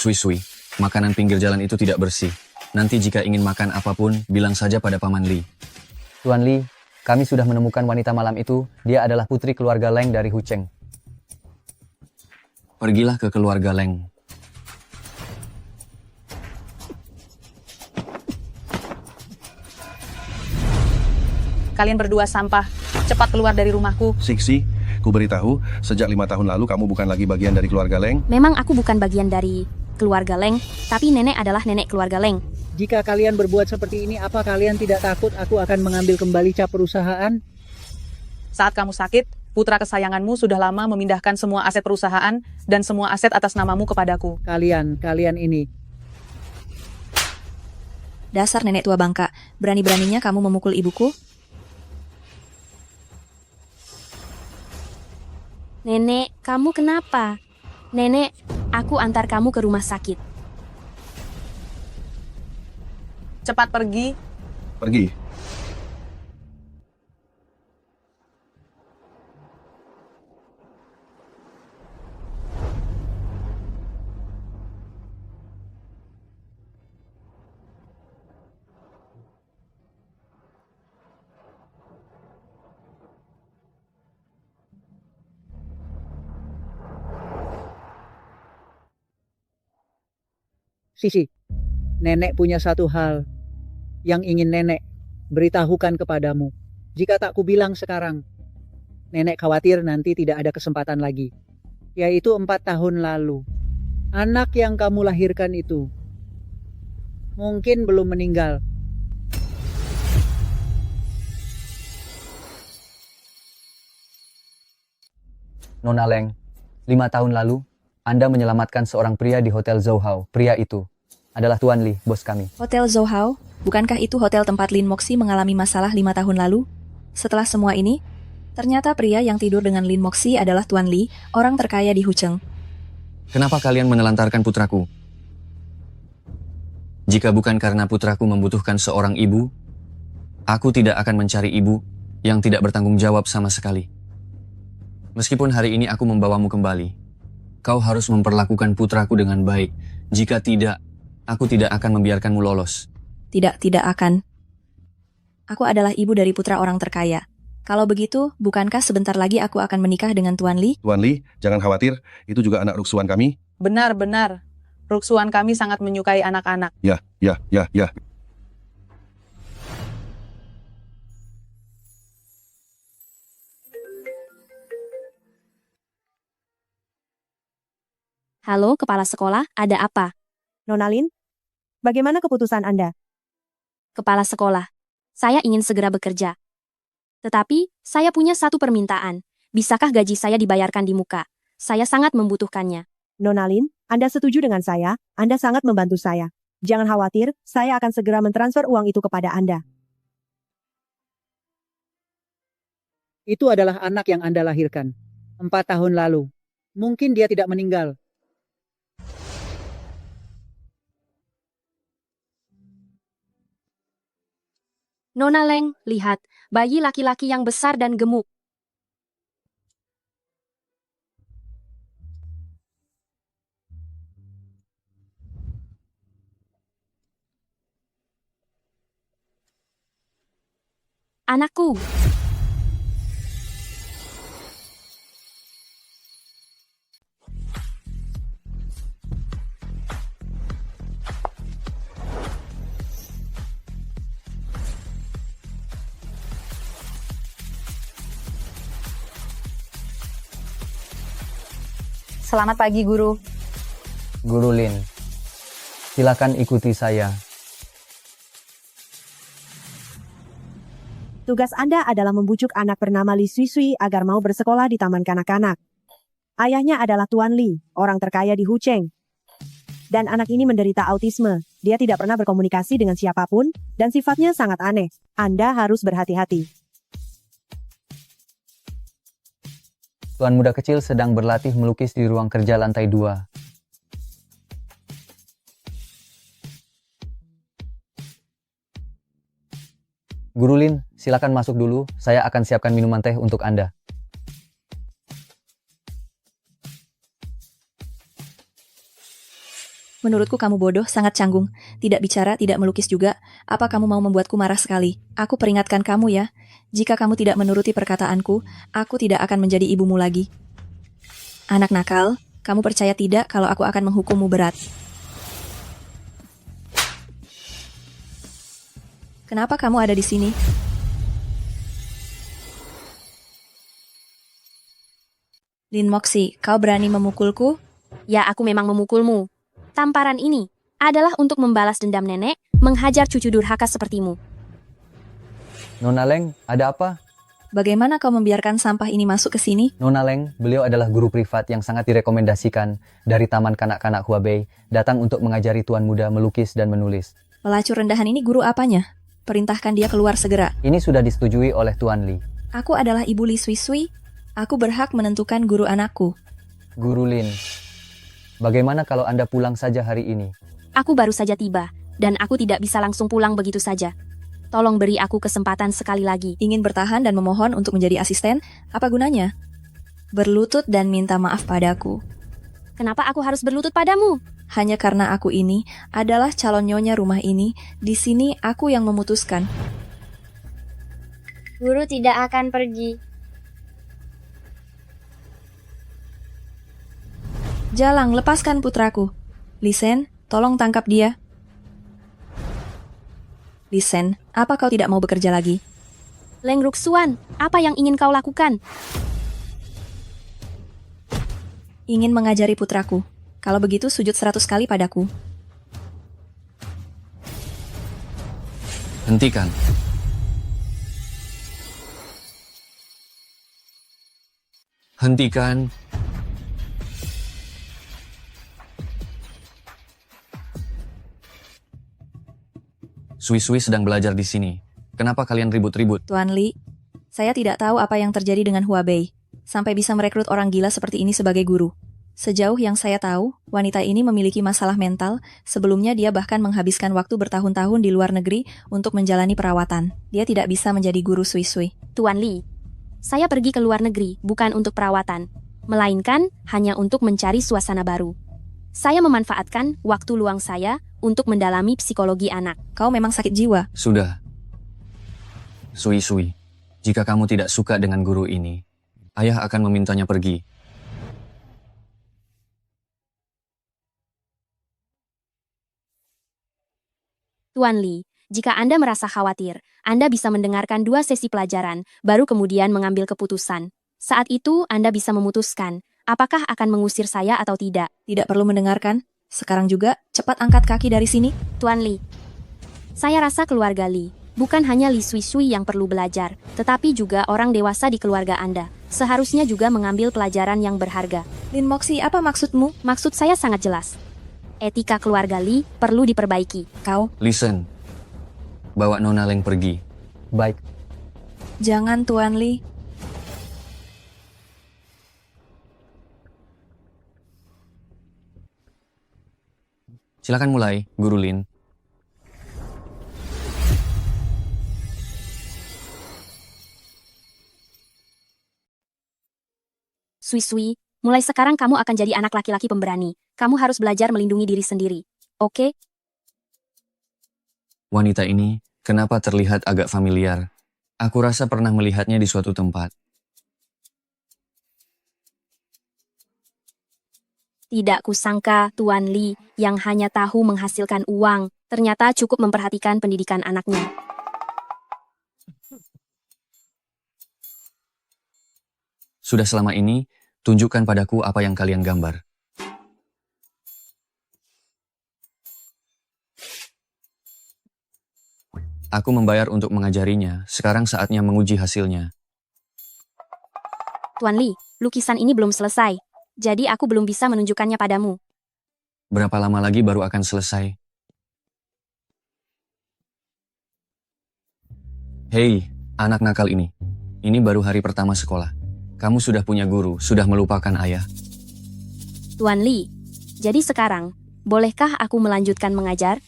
Sui-sui, makanan pinggir jalan itu tidak bersih. Nanti jika ingin makan apapun, bilang saja pada Paman Li. Tuan Li, kami sudah menemukan wanita malam itu. Dia adalah putri keluarga Leng dari Hucheng. Pergilah ke keluarga Leng. Kalian berdua sampah. Cepat keluar dari rumahku. Siksi, ku beritahu, sejak 5 tahun lalu kamu bukan lagi bagian dari keluarga Leng. Memang aku bukan bagian dari keluarga Leng, tapi nenek adalah nenek keluarga Leng. Jika kalian berbuat seperti ini, apa kalian tidak takut aku akan mengambil kembali cap perusahaan? Saat kamu sakit, putra kesayanganmu sudah lama memindahkan semua aset perusahaan dan semua aset atas namamu kepadaku. Kalian ini. Dasar nenek tua bangka, berani-beraninya kamu memukul ibuku? Nenek, kamu kenapa? Nenek, aku antar kamu ke rumah sakit. Cepat pergi. Pergi. Sisi, nenek punya satu hal yang ingin nenek beritahukan kepadamu. Jika tak kubilang sekarang, nenek khawatir nanti tidak ada kesempatan lagi. Yaitu 4 tahun lalu. Anak yang kamu lahirkan itu mungkin belum meninggal. Nona Leng, 5 tahun lalu, Anda menyelamatkan seorang pria di Hotel Zhouhao. Pria itu adalah Tuan Li, bos kami. Hotel Zhouhao, bukankah itu hotel tempat Lin Moxi mengalami masalah 5 tahun lalu? Setelah semua ini, ternyata pria yang tidur dengan Lin Moxi adalah Tuan Li, orang terkaya di Hucheng. Kenapa kalian menelantarkan putraku? Jika bukan karena putraku membutuhkan seorang ibu, aku tidak akan mencari ibu yang tidak bertanggung jawab sama sekali. Meskipun hari ini aku membawamu kembali, kau harus memperlakukan putraku dengan baik. Jika tidak, aku tidak akan membiarkanmu lolos. Tidak akan. Aku adalah ibu dari putra orang terkaya. Kalau begitu, bukankah sebentar lagi aku akan menikah dengan Tuan Li? Tuan Li, jangan khawatir, itu juga anak ruksuan kami. Benar. Ruksuan kami sangat menyukai anak-anak. Ya. Halo, kepala sekolah, ada apa? Nona Lin, bagaimana keputusan Anda? Kepala sekolah, saya ingin segera bekerja. Tetapi, saya punya satu permintaan. Bisakah gaji saya dibayarkan di muka? Saya sangat membutuhkannya. Nona Lin, Anda setuju dengan saya, Anda sangat membantu saya. Jangan khawatir, saya akan segera mentransfer uang itu kepada Anda. Itu adalah anak yang Anda lahirkan 4 tahun lalu. Mungkin dia tidak meninggal. Nona Leng, lihat, bayi laki-laki yang besar dan gemuk. Anakku. Selamat pagi, Guru. Guru Lin, silakan ikuti saya. Tugas Anda adalah membujuk anak bernama Li Sui agar mau bersekolah di taman kanak-kanak. Ayahnya adalah Tuan Li, orang terkaya di Hucheng. Dan anak ini menderita autisme. Dia tidak pernah berkomunikasi dengan siapapun, dan sifatnya sangat aneh. Anda harus berhati-hati. Tuan muda kecil sedang berlatih melukis di ruang kerja lantai 2. Guru Lin, silakan masuk dulu. Saya akan siapkan minuman teh untuk Anda. Menurutku kamu bodoh, sangat canggung. Tidak bicara, tidak melukis juga. Apa kamu mau membuatku marah sekali? Aku peringatkan kamu ya. Jika kamu tidak menuruti perkataanku, aku tidak akan menjadi ibumu lagi. Anak nakal, kamu percaya tidak kalau aku akan menghukummu berat? Kenapa kamu ada di sini? Lin Moxie, kau berani memukulku? Ya, aku memang memukulmu. Tamparan ini adalah untuk membalas dendam nenek menghajar cucu durhaka sepertimu. Nona Leng, ada apa? Bagaimana kau membiarkan sampah ini masuk ke sini? Nona Leng, beliau adalah guru privat yang sangat direkomendasikan dari Taman Kanak-Kanak Huabei, datang untuk mengajari tuan muda melukis dan menulis. Pelacur rendahan ini guru apanya? Perintahkan dia keluar segera. Ini sudah disetujui oleh Tuan Li. Aku adalah ibu Li Sui Sui. Aku berhak menentukan guru anakku. Guru Lin, bagaimana kalau Anda pulang saja hari ini? Aku baru saja tiba, dan aku tidak bisa langsung pulang begitu saja. Tolong beri aku kesempatan sekali lagi. Ingin bertahan dan memohon untuk menjadi asisten? Apa gunanya? Berlutut dan minta maaf padaku. Kenapa aku harus berlutut padamu? Hanya karena aku ini adalah calon nyonya rumah ini, di sini aku yang memutuskan. Guru tidak akan pergi. Jalang, lepaskan putraku. Lisen, tolong tangkap dia. Lisen, apa kau tidak mau bekerja lagi? Leng Ruxuan, apa yang ingin kau lakukan? Ingin mengajari putraku. Kalau begitu sujud 100 kali padaku. Hentikan. Hentikan. Sui-Sui sedang belajar di sini. Kenapa kalian ribut-ribut? Tuan Li, saya tidak tahu apa yang terjadi dengan Huabei, sampai bisa merekrut orang gila seperti ini sebagai guru. Sejauh yang saya tahu, wanita ini memiliki masalah mental, sebelumnya dia bahkan menghabiskan waktu bertahun-tahun di luar negeri untuk menjalani perawatan. Dia tidak bisa menjadi guru Sui-Sui. Tuan Li, saya pergi ke luar negeri bukan untuk perawatan, melainkan hanya untuk mencari suasana baru. Saya memanfaatkan waktu luang saya untuk mendalami psikologi anak. Kau memang sakit jiwa. Sudah. Sui-Sui, jika kamu tidak suka dengan guru ini, ayah akan memintanya pergi. Tuan Li, jika Anda merasa khawatir, Anda bisa mendengarkan 2 sesi pelajaran, baru kemudian mengambil keputusan. Saat itu, Anda bisa memutuskan, apakah akan mengusir saya atau tidak. Tidak perlu mendengarkan. Sekarang juga, cepat angkat kaki dari sini. Tuan Li, saya rasa keluarga Li, bukan hanya Li Sui Sui yang perlu belajar, tetapi juga orang dewasa di keluarga Anda. Seharusnya juga mengambil pelajaran yang berharga. Lin Moxie, apa maksudmu? Maksud saya sangat jelas. Etika keluarga Li perlu diperbaiki. Kau, Listen, bawa Nona Leng pergi. Baik, jangan Tuan Li. Silakan mulai, Guru Lin. Sui Sui, mulai sekarang kamu akan jadi anak laki-laki pemberani. Kamu harus belajar melindungi diri sendiri. Oke? Wanita ini, kenapa terlihat agak familiar? Aku rasa pernah melihatnya di suatu tempat. Tidak kusangka Tuan Li yang hanya tahu menghasilkan uang, ternyata cukup memperhatikan pendidikan anaknya. Sudah selama ini, tunjukkan padaku apa yang kalian gambar. Aku membayar untuk mengajarinya, sekarang saatnya menguji hasilnya. Tuan Li, lukisan ini belum selesai, jadi aku belum bisa menunjukkannya padamu. Berapa lama lagi baru akan selesai? Hei, anak nakal ini. Ini baru hari pertama sekolah. Kamu sudah punya guru, sudah melupakan ayah. Tuan Li, jadi sekarang, bolehkah aku melanjutkan mengajar?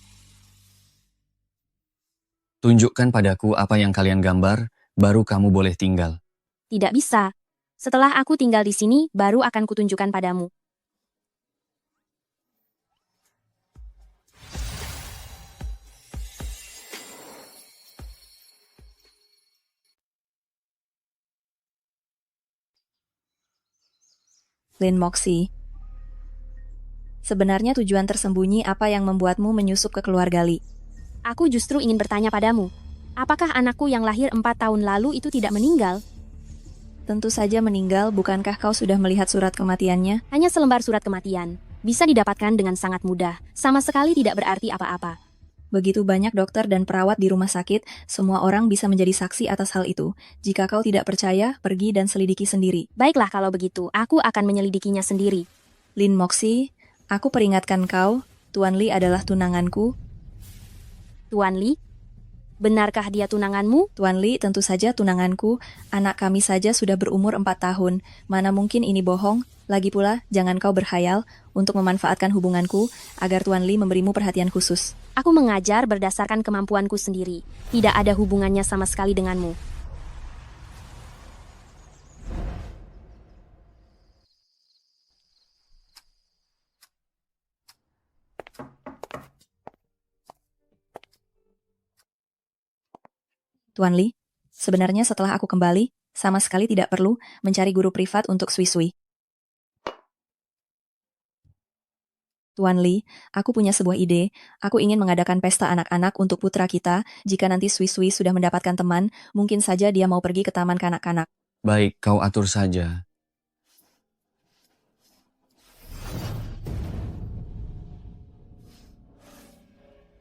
Tunjukkan padaku apa yang kalian gambar, baru kamu boleh tinggal. Tidak bisa. Setelah aku tinggal di sini, baru akan kutunjukkan padamu. Lin Moxie. Sebenarnya tujuan tersembunyi apa yang membuatmu menyusup ke keluarga Li? Aku justru ingin bertanya padamu. Apakah anakku yang lahir 4 tahun lalu itu tidak meninggal? Tentu saja meninggal, bukankah kau sudah melihat surat kematiannya? Hanya selembar surat kematian. Bisa didapatkan dengan sangat mudah. Sama sekali tidak berarti apa-apa. Begitu banyak dokter dan perawat di rumah sakit, semua orang bisa menjadi saksi atas hal itu. Jika kau tidak percaya, pergi dan selidiki sendiri. Baiklah kalau begitu, aku akan menyelidikinya sendiri. Lin Moxie, aku peringatkan kau, Tuan Li adalah tunanganku. Tuan Li, benarkah dia tunanganmu? Tuan Li tentu saja tunanganku, anak kami saja sudah berumur 4 tahun. Mana mungkin ini bohong? Lagi pula, jangan kau berhayal untuk memanfaatkan hubunganku agar Tuan Li memberimu perhatian khusus. Aku mengajar berdasarkan kemampuanku sendiri. Tidak ada hubungannya sama sekali denganmu. Tuan Li, sebenarnya setelah aku kembali, sama sekali tidak perlu mencari guru privat untuk Sui-Sui. Tuan Li, aku punya sebuah ide. Aku ingin mengadakan pesta anak-anak untuk putra kita. Jika nanti Sui-Sui sudah mendapatkan teman, mungkin saja dia mau pergi ke taman kanak-kanak. Baik, kau atur saja.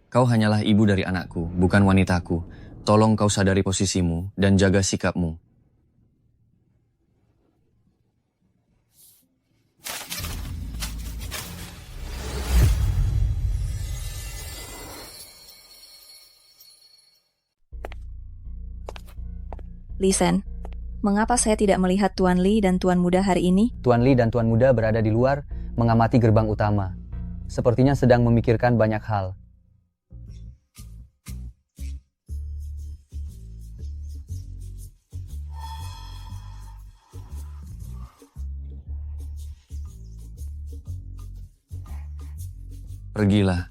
Kau hanyalah ibu dari anakku, bukan wanitaku. Tolong kau sadari posisimu dan jaga sikapmu. Lisen, mengapa saya tidak melihat Tuan Li dan Tuan Muda hari ini? Tuan Li dan Tuan Muda berada di luar mengamati gerbang utama. Sepertinya sedang memikirkan banyak hal. Pergilah.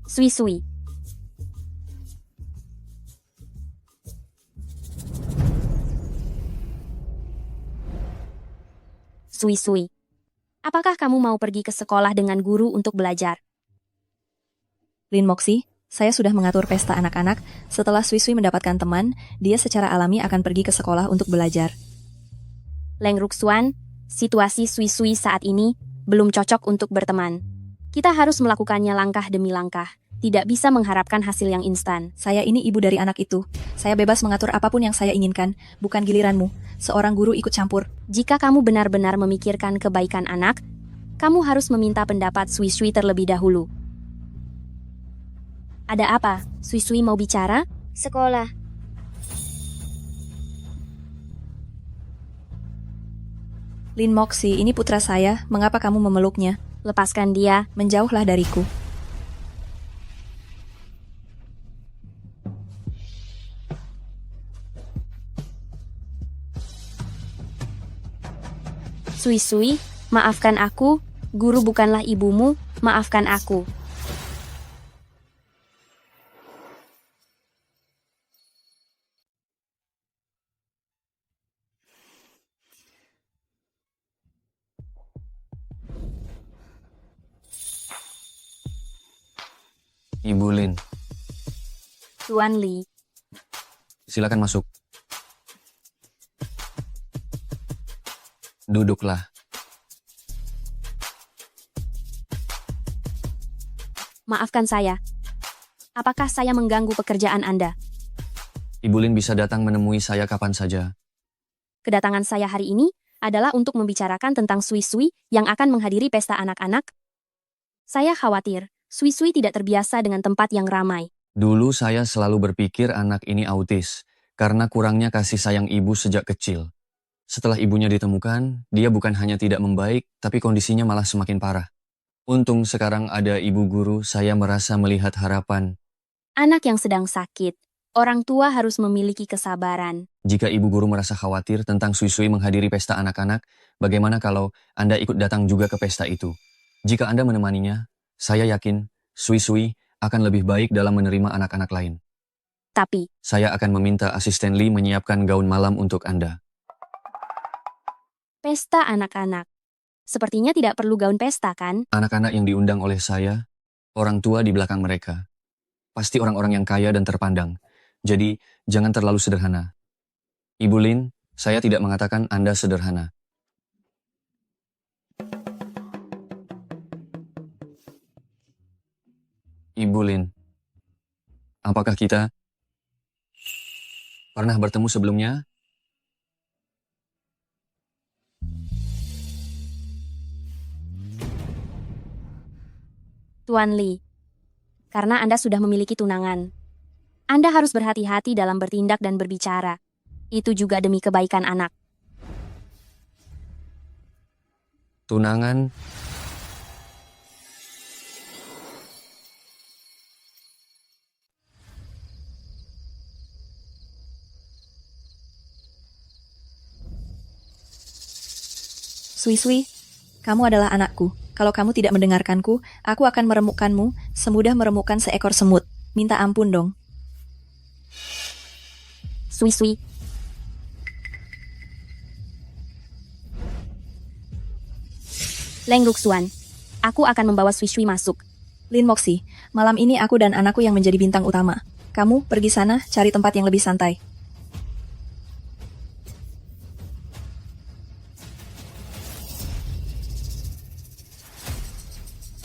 Sui-Sui. Sui-Sui. Apakah kamu mau pergi ke sekolah dengan guru untuk belajar? Lin Moxie, saya sudah mengatur pesta anak-anak. Setelah Sui-Sui mendapatkan teman, dia secara alami akan pergi ke sekolah untuk belajar. Leng Ruxuan, situasi Sui-Sui saat ini belum cocok untuk berteman. Kita harus melakukannya langkah demi langkah. Tidak bisa mengharapkan hasil yang instan. Saya ini ibu dari anak itu. Saya bebas mengatur apapun yang saya inginkan. Bukan giliranmu. Seorang guru ikut campur. Jika kamu benar-benar memikirkan kebaikan anak, kamu harus meminta pendapat Sui-Sui terlebih dahulu. Ada apa? Sui-Sui mau bicara? Sekolah. Lin Moxie, ini putra saya. Mengapa kamu memeluknya? Lepaskan dia. Menjauhlah dariku. Sui-Sui, maafkan aku. Guru bukanlah ibumu. Maafkan aku. Ibu Lin, Tuan Li. silakan masuk. Duduklah. Maafkan saya. Apakah saya mengganggu pekerjaan Anda? Ibu Lin bisa datang menemui saya kapan saja. Kedatangan saya hari ini adalah untuk membicarakan tentang Sui-Sui yang akan menghadiri pesta anak-anak. Saya khawatir Sui-Sui tidak terbiasa dengan tempat yang ramai. Dulu saya selalu berpikir anak ini autis, karena kurangnya kasih sayang ibu sejak kecil. Setelah ibunya ditemukan, dia bukan hanya tidak membaik, tapi kondisinya malah semakin parah. Untung sekarang ada ibu guru, saya merasa melihat harapan. Anak yang sedang sakit, orang tua harus memiliki kesabaran. Jika ibu guru merasa khawatir tentang Sui-Sui menghadiri pesta anak-anak, bagaimana kalau Anda ikut datang juga ke pesta itu? Jika Anda menemaninya, saya yakin Sui-Sui akan lebih baik dalam menerima anak-anak lain. Tapi, Saya akan meminta asisten Lee menyiapkan gaun malam untuk Anda. pesta anak-anak. Sepertinya tidak perlu gaun pesta, kan? Anak-anak yang diundang oleh saya, orang tua di belakang mereka. Pasti orang-orang yang kaya dan terpandang. Jadi, jangan terlalu sederhana. Ibu Lin, saya tidak mengatakan Anda sederhana. Ibu Lin, apakah kita pernah bertemu sebelumnya? Tuan Lee, karena Anda sudah memiliki tunangan. Anda harus berhati-hati dalam bertindak dan berbicara. Itu juga demi kebaikan anak. Tunangan, Sui-sui, kamu adalah anakku. Kalau kamu tidak mendengarkanku, aku akan meremukkanmu semudah meremukkan seekor semut. Minta ampun dong. Sui-sui. Leng Ruxuan, aku akan membawa Sui-sui masuk. Lin Moxie, malam ini aku dan anakku yang menjadi bintang utama. Kamu pergi sana, cari tempat yang lebih santai.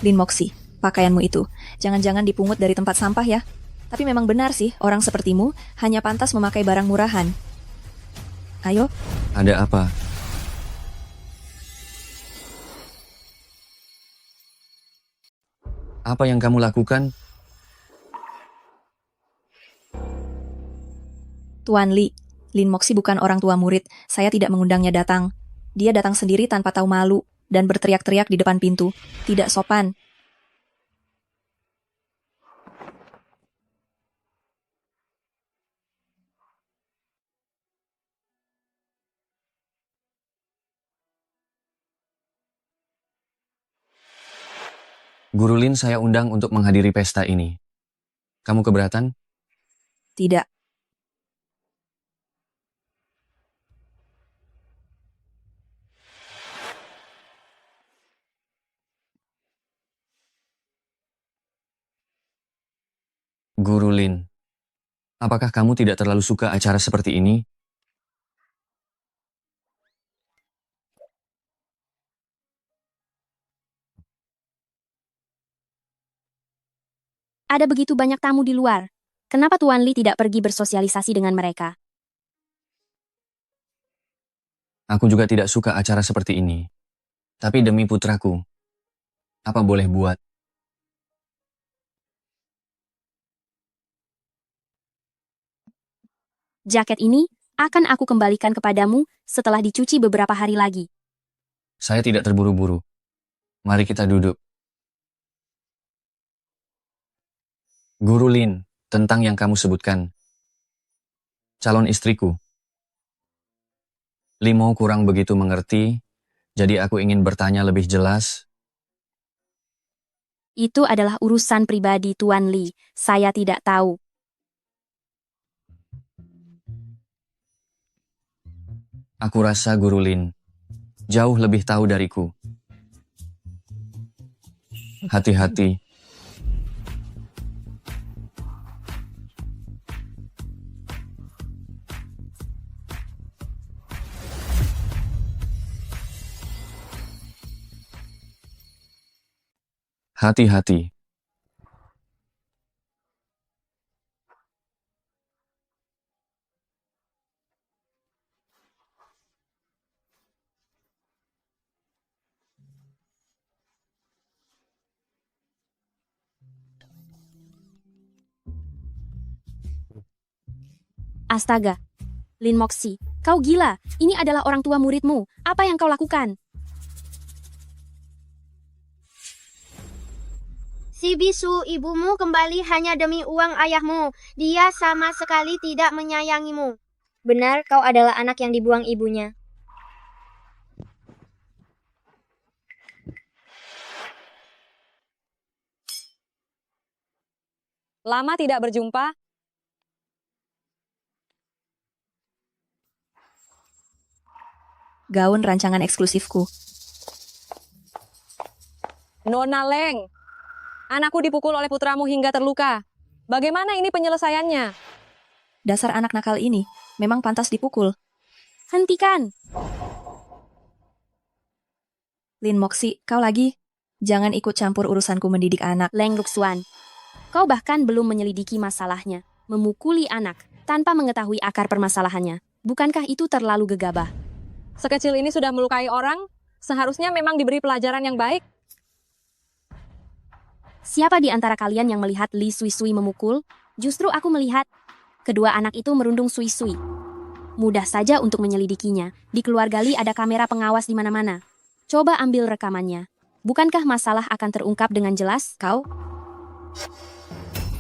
Lin Moxie, pakaianmu itu, jangan-jangan dipungut dari tempat sampah ya. Tapi memang benar sih, orang sepertimu hanya pantas memakai barang murahan. Ayo, ada apa? Apa yang kamu lakukan? Tuan Li, Lin Moxie bukan orang tua murid, saya tidak mengundangnya datang. Dia datang sendiri tanpa tahu malu, dan berteriak-teriak di depan pintu. Tidak sopan. Guru Lin saya undang untuk menghadiri pesta ini. Kamu keberatan? Tidak. Guru Lin, apakah kamu tidak terlalu suka acara seperti ini? Ada begitu banyak tamu di luar. Kenapa Tuan Lee tidak pergi bersosialisasi dengan mereka? Aku juga tidak suka acara seperti ini. Tapi demi putraku, apa boleh buat? Jaket ini akan aku kembalikan kepadamu setelah dicuci beberapa hari lagi. Saya tidak terburu-buru. Mari kita duduk. Guru Lin, tentang yang kamu sebutkan. Calon istriku. Limo kurang begitu mengerti, jadi aku ingin bertanya lebih jelas. Itu adalah urusan pribadi Tuan Lee. Saya tidak tahu. Aku rasa Guru Lin jauh lebih tahu dariku. Hati-hati. Hati-hati. Astaga. Lin Moxie, kau gila. Ini adalah orang tua muridmu. Apa yang kau lakukan? Si bisu ibumu kembali hanya demi uang ayahmu. Dia sama sekali tidak menyayangimu. Benar, kau adalah anak yang dibuang ibunya. Lama tidak berjumpa. gaun rancangan eksklusifku. Nona Leng, anakku dipukul oleh putramu hingga terluka. Bagaimana ini penyelesaiannya? Dasar anak nakal ini, memang pantas dipukul. Hentikan! Lin Moxi, kau lagi? Jangan ikut campur urusanku mendidik anak. Leng Ruxuan, kau bahkan belum menyelidiki masalahnya. Memukuli anak tanpa mengetahui akar permasalahannya. Bukankah itu terlalu gegabah? Sekecil ini sudah melukai orang, seharusnya memang diberi pelajaran yang baik. Siapa di antara kalian yang melihat Li Sui Sui memukul? Justru aku melihat kedua anak itu merundung Sui Sui. Mudah saja untuk menyelidikinya. Di keluarga Li ada kamera pengawas di mana-mana. Coba ambil rekamannya. Bukankah masalah akan terungkap dengan jelas? Kau?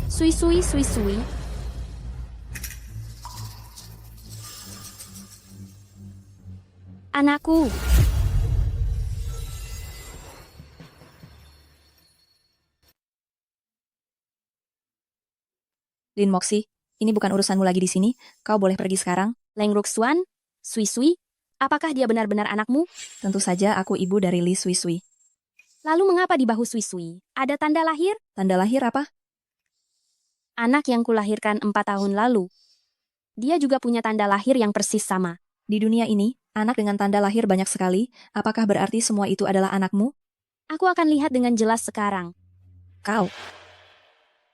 Sui Sui Sui Sui. Anakku. Lin Moxi, ini bukan urusanmu lagi di sini. Kau boleh pergi sekarang. Leng Ruxuan, Sui Sui, apakah dia benar-benar anakmu? Tentu saja aku ibu dari Li Sui Sui. Lalu mengapa di bahu Sui Sui ada tanda lahir? Tanda lahir apa? Anak yang kulahirkan 4 tahun lalu. Dia juga punya tanda lahir yang persis sama. Di dunia ini, anak dengan tanda lahir banyak sekali. Apakah berarti semua itu adalah anakmu? Aku akan lihat dengan jelas sekarang. Kau.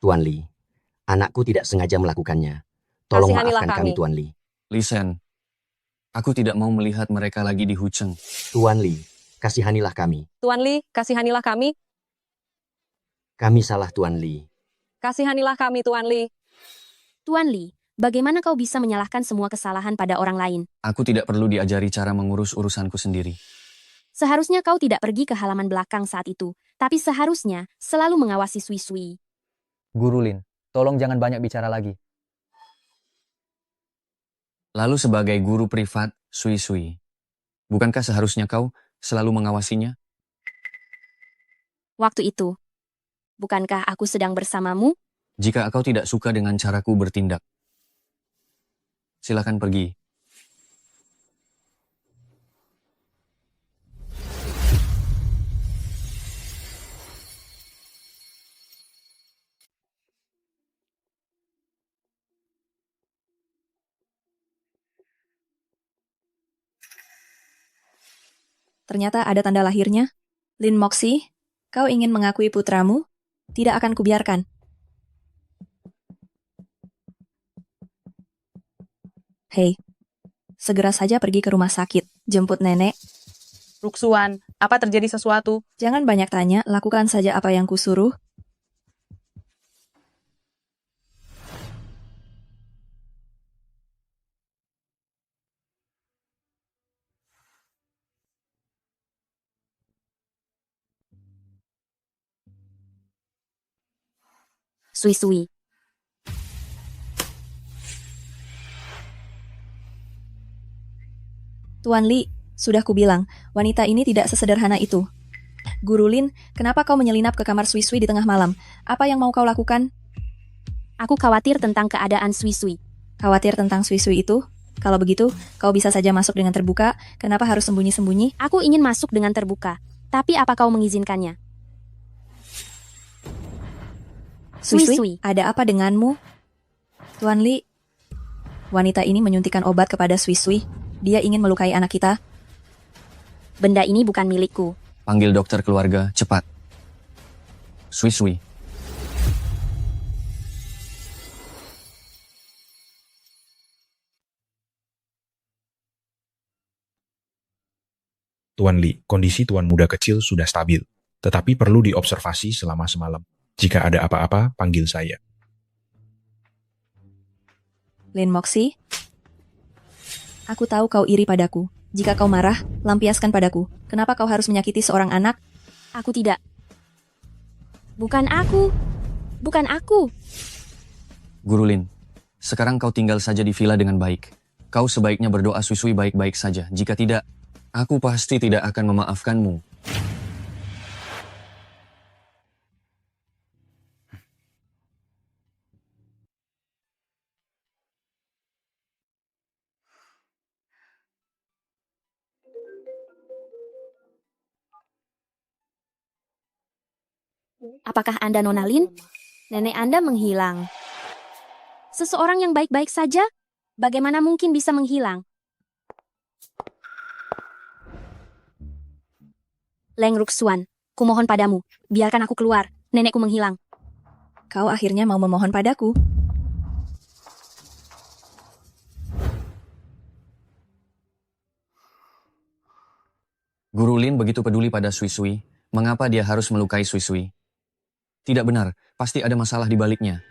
Tuan Li, anakku tidak sengaja melakukannya. Tolong Kasihanilah maafkan kami, kami. Tuan Li. Li Shen, aku tidak mau melihat mereka lagi di Hucheng. Tuan Li, kasihanilah kami. Tuan Li, kasihanilah kami. Kami salah, Tuan Li. Kasihanilah kami, Tuan Li. Tuan Li, bagaimana kau bisa menyalahkan semua kesalahan pada orang lain? Aku tidak perlu diajari cara mengurus urusanku sendiri. Seharusnya kau tidak pergi ke halaman belakang saat itu, tapi seharusnya selalu mengawasi Sui Sui. Guru Lin, tolong jangan banyak bicara lagi. Lalu sebagai guru privat, Sui Sui, bukankah seharusnya kau selalu mengawasinya? Waktu itu, bukankah aku sedang bersamamu? Jika kau tidak suka dengan caraku bertindak, silakan pergi. Ternyata ada tanda lahirnya. Lin Moxi, kau ingin mengakui putramu? Tidak akan kubiarkan. Hei, segera saja pergi ke rumah sakit. Jemput nenek. Ruxuan, apa terjadi sesuatu? Jangan banyak tanya, lakukan saja apa yang kusuruh. Sui Sui. Tuan Li, sudah kubilang, wanita ini tidak sesederhana itu. Guru Lin, kenapa kau menyelinap ke kamar Sui Sui di tengah malam? Apa yang mau kau lakukan? Aku khawatir tentang keadaan Sui Sui. Khawatir tentang Sui Sui itu? Kalau begitu, kau bisa saja masuk dengan terbuka. Kenapa harus sembunyi-sembunyi? Aku ingin masuk dengan terbuka. Tapi apa kau mengizinkannya? Sui Sui Sui, Sui. ada apa denganmu? Tuan Li, wanita ini menyuntikkan obat kepada Sui Sui. Dia ingin melukai anak kita. Benda ini bukan milikku. Panggil dokter keluarga, cepat. Sui Sui. Tuan Li, kondisi tuan muda kecil sudah stabil, tetapi perlu diobservasi selama semalam. Jika ada apa-apa, panggil saya. Lin Moxi, aku tahu kau iri padaku. Jika kau marah, lampiaskan padaku. Kenapa kau harus menyakiti seorang anak? Aku tidak. Bukan aku. Bukan aku. Guru Lin, sekarang kau tinggal saja di villa dengan baik. Kau sebaiknya berdoa Sui Sui baik-baik saja. Jika tidak, aku pasti tidak akan memaafkanmu. Apakah Anda Nona Lin? Nenek Anda menghilang. Seseorang yang baik-baik saja? Bagaimana mungkin bisa menghilang? Leng Ruxuan, kumohon padamu, biarkan aku keluar. Nenekku menghilang. Kau akhirnya mau memohon padaku. Guru Lin begitu peduli pada Sui Sui, mengapa dia harus melukai Sui Sui? Tidak benar, pasti ada masalah di baliknya.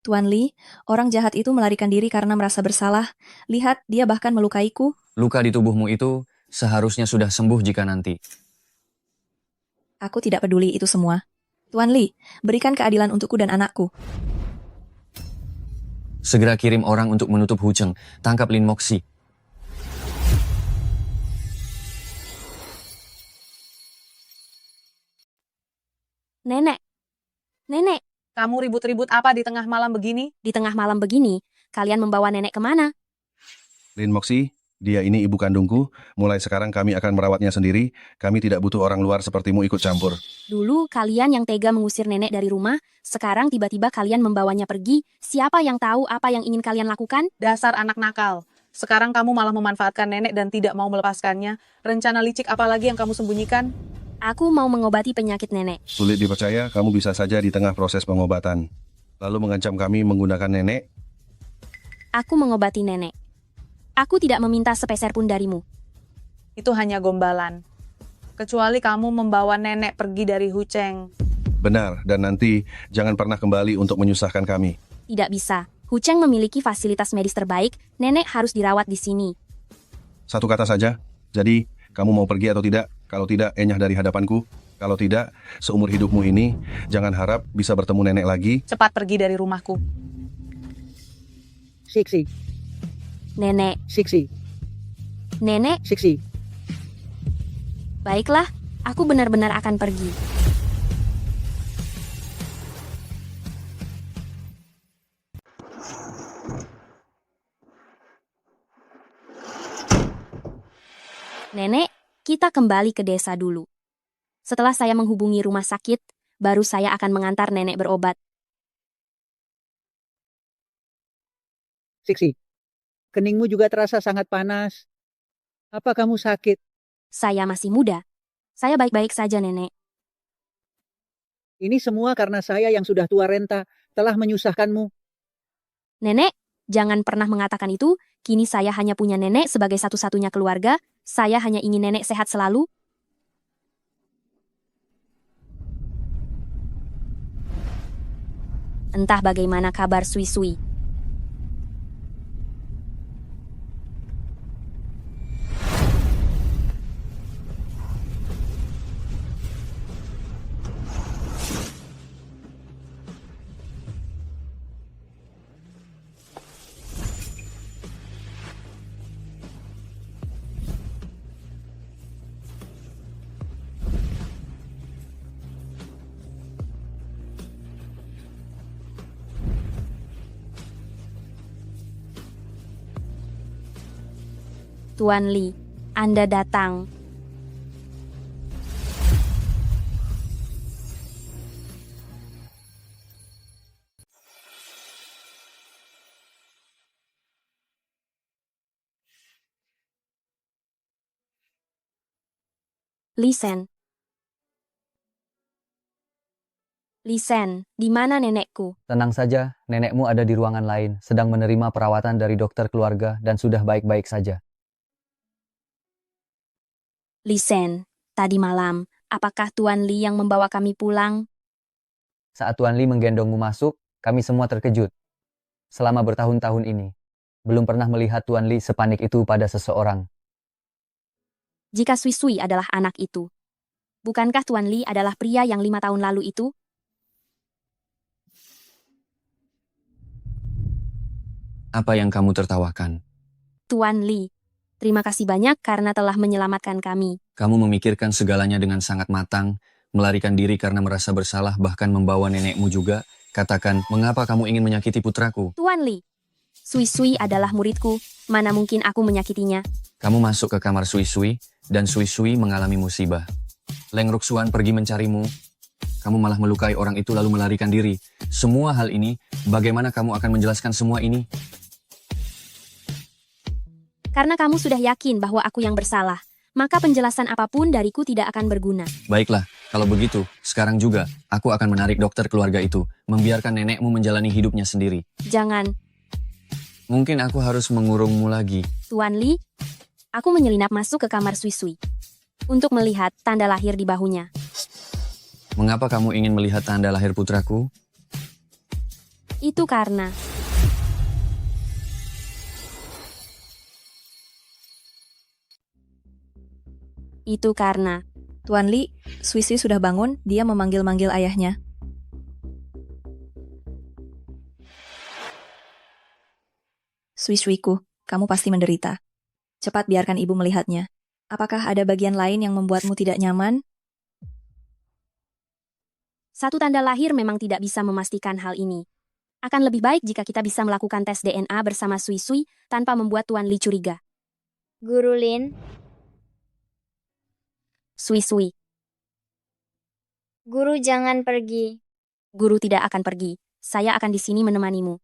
Tuan Li, orang jahat itu melarikan diri karena merasa bersalah. Lihat, dia bahkan melukaiku. Luka di tubuhmu itu seharusnya sudah sembuh jika nanti. Aku tidak peduli itu semua. Tuan Li, berikan keadilan untukku dan anakku. Segera kirim orang untuk menutup Hu Cheng, tangkap Lin Moxi. Nenek. Nenek, Kamu ribut-ribut apa di tengah malam begini? di tengah malam begini, kalian membawa nenek kemana? Lin Moxi, dia ini ibu kandungku. Mulai sekarang kami akan merawatnya sendiri. Kami tidak butuh orang luar sepertimu ikut campur. Dulu kalian yang tega mengusir nenek dari rumah, sekarang tiba-tiba kalian membawanya pergi. Siapa yang tahu apa yang ingin kalian lakukan? Dasar anak nakal. Sekarang kamu malah memanfaatkan nenek dan tidak mau melepaskannya. Rencana licik apa lagi yang kamu sembunyikan? Aku mau mengobati penyakit nenek. Sulit dipercaya, kamu bisa saja di tengah proses pengobatan. Lalu mengancam kami menggunakan nenek. Aku mengobati nenek. Aku tidak meminta sepeser pun darimu. Itu hanya gombalan. Kecuali kamu membawa nenek pergi dari Hu Cheng. Benar, dan nanti jangan pernah kembali untuk menyusahkan kami. Tidak bisa. Hu Cheng memiliki fasilitas medis terbaik, nenek harus dirawat di sini. Satu kata saja, jadi kamu mau pergi atau tidak? Kalau tidak, enyah dari hadapanku. Kalau tidak, seumur hidupmu ini, jangan harap bisa bertemu nenek lagi. Cepat pergi dari rumahku. Siksi, Nenek, siksi, nenek, siksi. baiklah, aku benar-benar akan pergi. Nenek, kita kembali ke desa dulu. Setelah saya menghubungi rumah sakit, baru saya akan mengantar nenek berobat. Siksi, keningmu juga terasa sangat panas. Apa kamu sakit? Saya masih muda. Saya baik-baik saja, nenek. Ini semua karena saya yang sudah tua renta telah menyusahkanmu. Nenek, jangan pernah mengatakan itu. Kini saya hanya punya nenek sebagai satu-satunya keluarga. Saya hanya ingin nenek sehat selalu. Entah bagaimana kabar Sui Sui. Tuan Li, Anda datang. Lisen. Lisen, di mana nenekku? Tenang saja, nenekmu ada di ruangan lain, sedang menerima perawatan dari dokter keluarga dan sudah baik-baik saja. Lisen, tadi malam, apakah Tuan Li yang membawa kami pulang? Saat Tuan Li menggendongmu masuk, kami semua terkejut. Selama bertahun-tahun ini, belum pernah melihat Tuan Li sepanik itu pada seseorang. Jika Sui Sui adalah anak itu, bukankah Tuan Li adalah pria yang 5 tahun lalu itu? Apa yang kamu tertawakan? Tuan Li, terima kasih banyak karena telah menyelamatkan kami. Kamu memikirkan segalanya dengan sangat matang, melarikan diri karena merasa bersalah bahkan membawa nenekmu juga. Katakan, mengapa kamu ingin menyakiti putraku? Tuan Li, Sui Sui adalah muridku, mana mungkin aku menyakitinya. Kamu masuk ke kamar Sui Sui, dan Sui Sui mengalami musibah. Leng Ruxuan pergi mencarimu. Kamu malah melukai orang itu lalu melarikan diri. Semua hal ini, bagaimana kamu akan menjelaskan semua ini? Karena kamu sudah yakin bahwa aku yang bersalah, maka penjelasan apapun dariku tidak akan berguna. Baiklah, kalau begitu, sekarang juga, aku akan menarik dokter keluarga itu, membiarkan nenekmu menjalani hidupnya sendiri. Jangan, Mungkin aku harus mengurungmu lagi. Tuan Li. Aku menyelinap masuk ke kamar Sui Sui untuk melihat tanda lahir di bahunya. Mengapa kamu ingin melihat tanda lahir putraku? Itu karena Tuan Li, Sui Sui sudah bangun, dia memanggil-manggil ayahnya. Sui Suiku, kamu pasti menderita. Cepat biarkan ibu melihatnya. Apakah ada bagian lain yang membuatmu tidak nyaman? satu tanda lahir memang tidak bisa memastikan hal ini. Akan lebih baik jika kita bisa melakukan tes DNA bersama Sui Sui tanpa membuat Tuan Li curiga. Guru Lin, Sui Sui, guru jangan pergi. guru tidak akan pergi. Saya akan di sini menemanimu.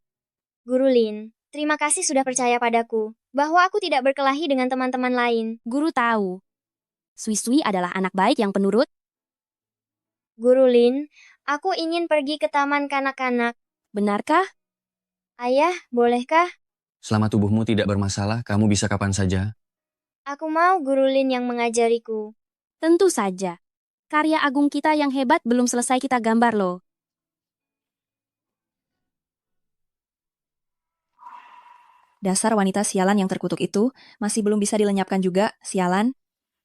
Guru Lin, terima kasih sudah percaya padaku, bahwa aku tidak berkelahi dengan teman-teman lain. Guru tahu. Sui Sui adalah anak baik yang penurut. Guru Lin, aku ingin pergi ke taman kanak-kanak. Benarkah? Ayah, bolehkah? Selama tubuhmu tidak bermasalah, kamu bisa kapan saja. Aku mau Guru Lin yang mengajariku. Tentu saja. Karya agung kita yang hebat belum selesai kita gambar loh. Dasar wanita sialan yang terkutuk itu masih belum bisa dilenyapkan juga, sialan.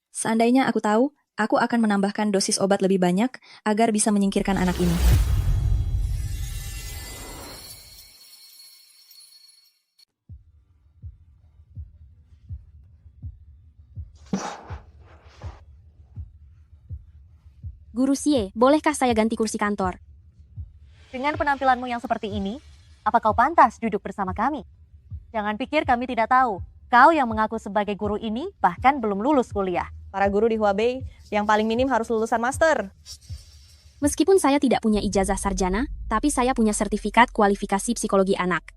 Seandainya aku tahu, aku akan menambahkan dosis obat lebih banyak agar bisa menyingkirkan anak ini. Guru Xie, bolehkah saya ganti kursi kantor? Dengan penampilanmu yang seperti ini, apa kau pantas duduk bersama kami? Jangan pikir kami tidak tahu. Kau yang mengaku sebagai guru ini bahkan belum lulus kuliah. Para guru di Huabei yang paling minim harus lulusan master. Meskipun saya tidak punya ijazah sarjana, tapi saya punya sertifikat kualifikasi psikologi anak.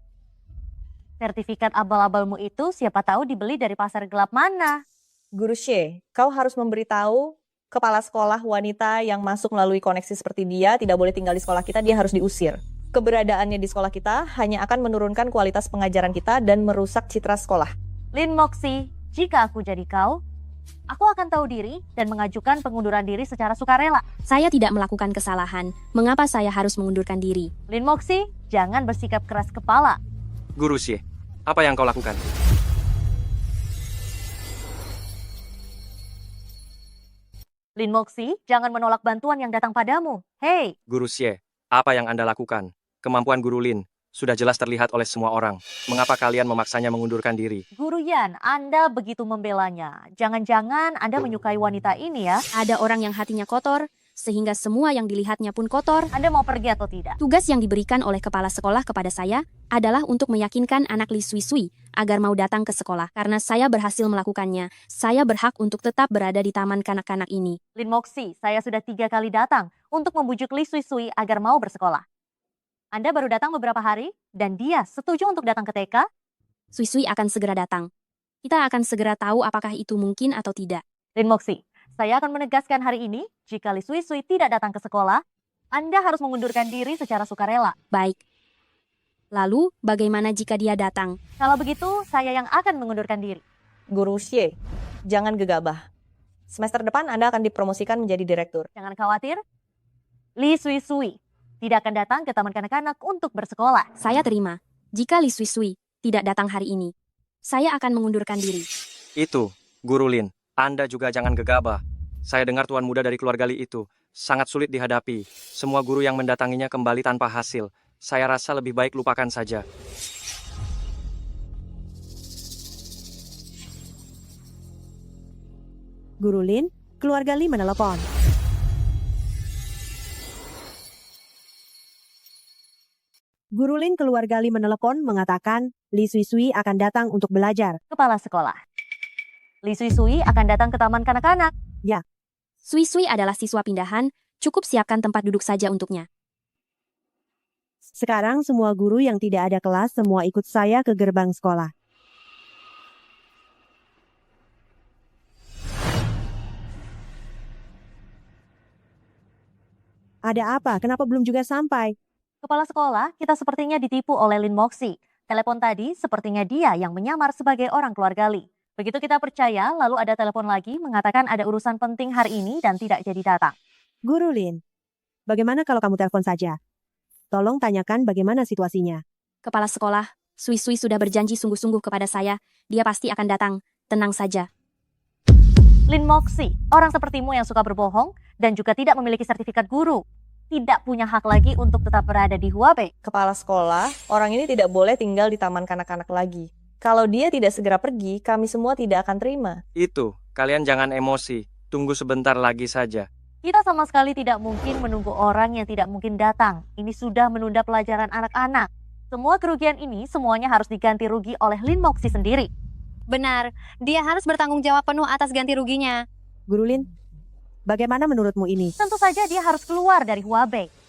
Sertifikat abal-abalmu itu siapa tahu dibeli dari pasar gelap mana? Guru Xie, kau harus memberitahu kepala sekolah wanita yang masuk melalui koneksi seperti dia tidak boleh tinggal di sekolah kita, dia harus diusir. Keberadaannya di sekolah kita hanya akan menurunkan kualitas pengajaran kita dan merusak citra sekolah. Lin Moxie, jika aku jadi kau, aku akan tahu diri dan mengajukan pengunduran diri secara sukarela. Saya tidak melakukan kesalahan. Mengapa saya harus mengundurkan diri? Lin Moxie, jangan bersikap keras kepala. Guru Xie, apa yang kau lakukan? Lin Moxie, jangan menolak bantuan yang datang padamu. Hei! Guru Xie, apa yang Anda lakukan? Kemampuan Guru Lin sudah jelas terlihat oleh semua orang. Mengapa kalian memaksanya mengundurkan diri? Guru Yan, Anda begitu membelanya. Jangan-jangan Anda menyukai wanita ini ya? Ada orang yang hatinya kotor, sehingga semua yang dilihatnya pun kotor. Anda mau pergi atau tidak? Tugas yang diberikan oleh kepala sekolah kepada saya adalah untuk meyakinkan anak Li Sui Sui agar mau datang ke sekolah. Karena saya berhasil melakukannya, saya berhak untuk tetap berada di taman kanak-kanak ini. Lin Moxie, saya sudah 3 kali datang untuk membujuk Li Sui Sui agar mau bersekolah. Anda baru datang beberapa hari, dan dia setuju untuk datang ke TK? Sui Sui akan segera datang. Kita akan segera tahu apakah itu mungkin atau tidak. Lin Moxie, saya akan menegaskan hari ini, jika Li Sui Sui tidak datang ke sekolah, Anda harus mengundurkan diri secara sukarela. Baik. Lalu, bagaimana jika dia datang? Kalau begitu, saya yang akan mengundurkan diri. Guru Xie, jangan gegabah. Semester depan Anda akan dipromosikan menjadi direktur. Jangan khawatir, Li Sui Sui tidak akan datang ke taman kanak-kanak untuk bersekolah. Saya terima. Jika Li Sui Sui tidak datang hari ini, saya akan mengundurkan diri. Itu, Guru Lin. Anda juga jangan gegabah. Saya dengar tuan muda dari keluarga Li itu sangat sulit dihadapi. Semua guru yang mendatanginya kembali tanpa hasil. Saya rasa lebih baik lupakan saja. Guru Lin, keluarga Li menelepon. Guru Lin keluarga Li menelepon mengatakan Li Sui Sui akan datang untuk belajar. Kepala sekolah. Li Sui akan datang ke taman kanak-kanak. Ya. Sui adalah siswa pindahan, cukup siapkan tempat duduk saja untuknya. Sekarang semua guru yang tidak ada kelas semua ikut saya ke gerbang sekolah. Ada apa? Kenapa belum juga sampai? Kepala sekolah, kita sepertinya ditipu oleh Lin Moxi. Telepon tadi sepertinya dia yang menyamar sebagai orang keluarga Li. Begitu kita percaya, lalu ada telepon lagi mengatakan ada urusan penting hari ini dan tidak jadi datang. Guru Lin, bagaimana kalau kamu telepon saja? Tolong tanyakan bagaimana situasinya. Kepala sekolah, Sui sudah berjanji sungguh-sungguh kepada saya. Dia pasti akan datang. Tenang saja. Lin Moxi, orang sepertimu yang suka berbohong dan juga tidak memiliki sertifikat guru, tidak punya hak lagi untuk tetap berada di Huabei. Kepala sekolah, orang ini tidak boleh tinggal di taman kanak-kanak lagi. Kalau dia tidak segera pergi, kami semua tidak akan terima. Itu, kalian jangan emosi. Tunggu sebentar lagi saja. Kita sama sekali tidak mungkin menunggu orang yang tidak mungkin datang. Ini sudah menunda pelajaran anak-anak. Semua kerugian ini semuanya harus diganti rugi oleh Lin Moxi sendiri. Benar, dia harus bertanggung jawab penuh atas ganti ruginya. Guru Lin, bagaimana menurutmu ini? Tentu saja dia harus keluar dari Huabei.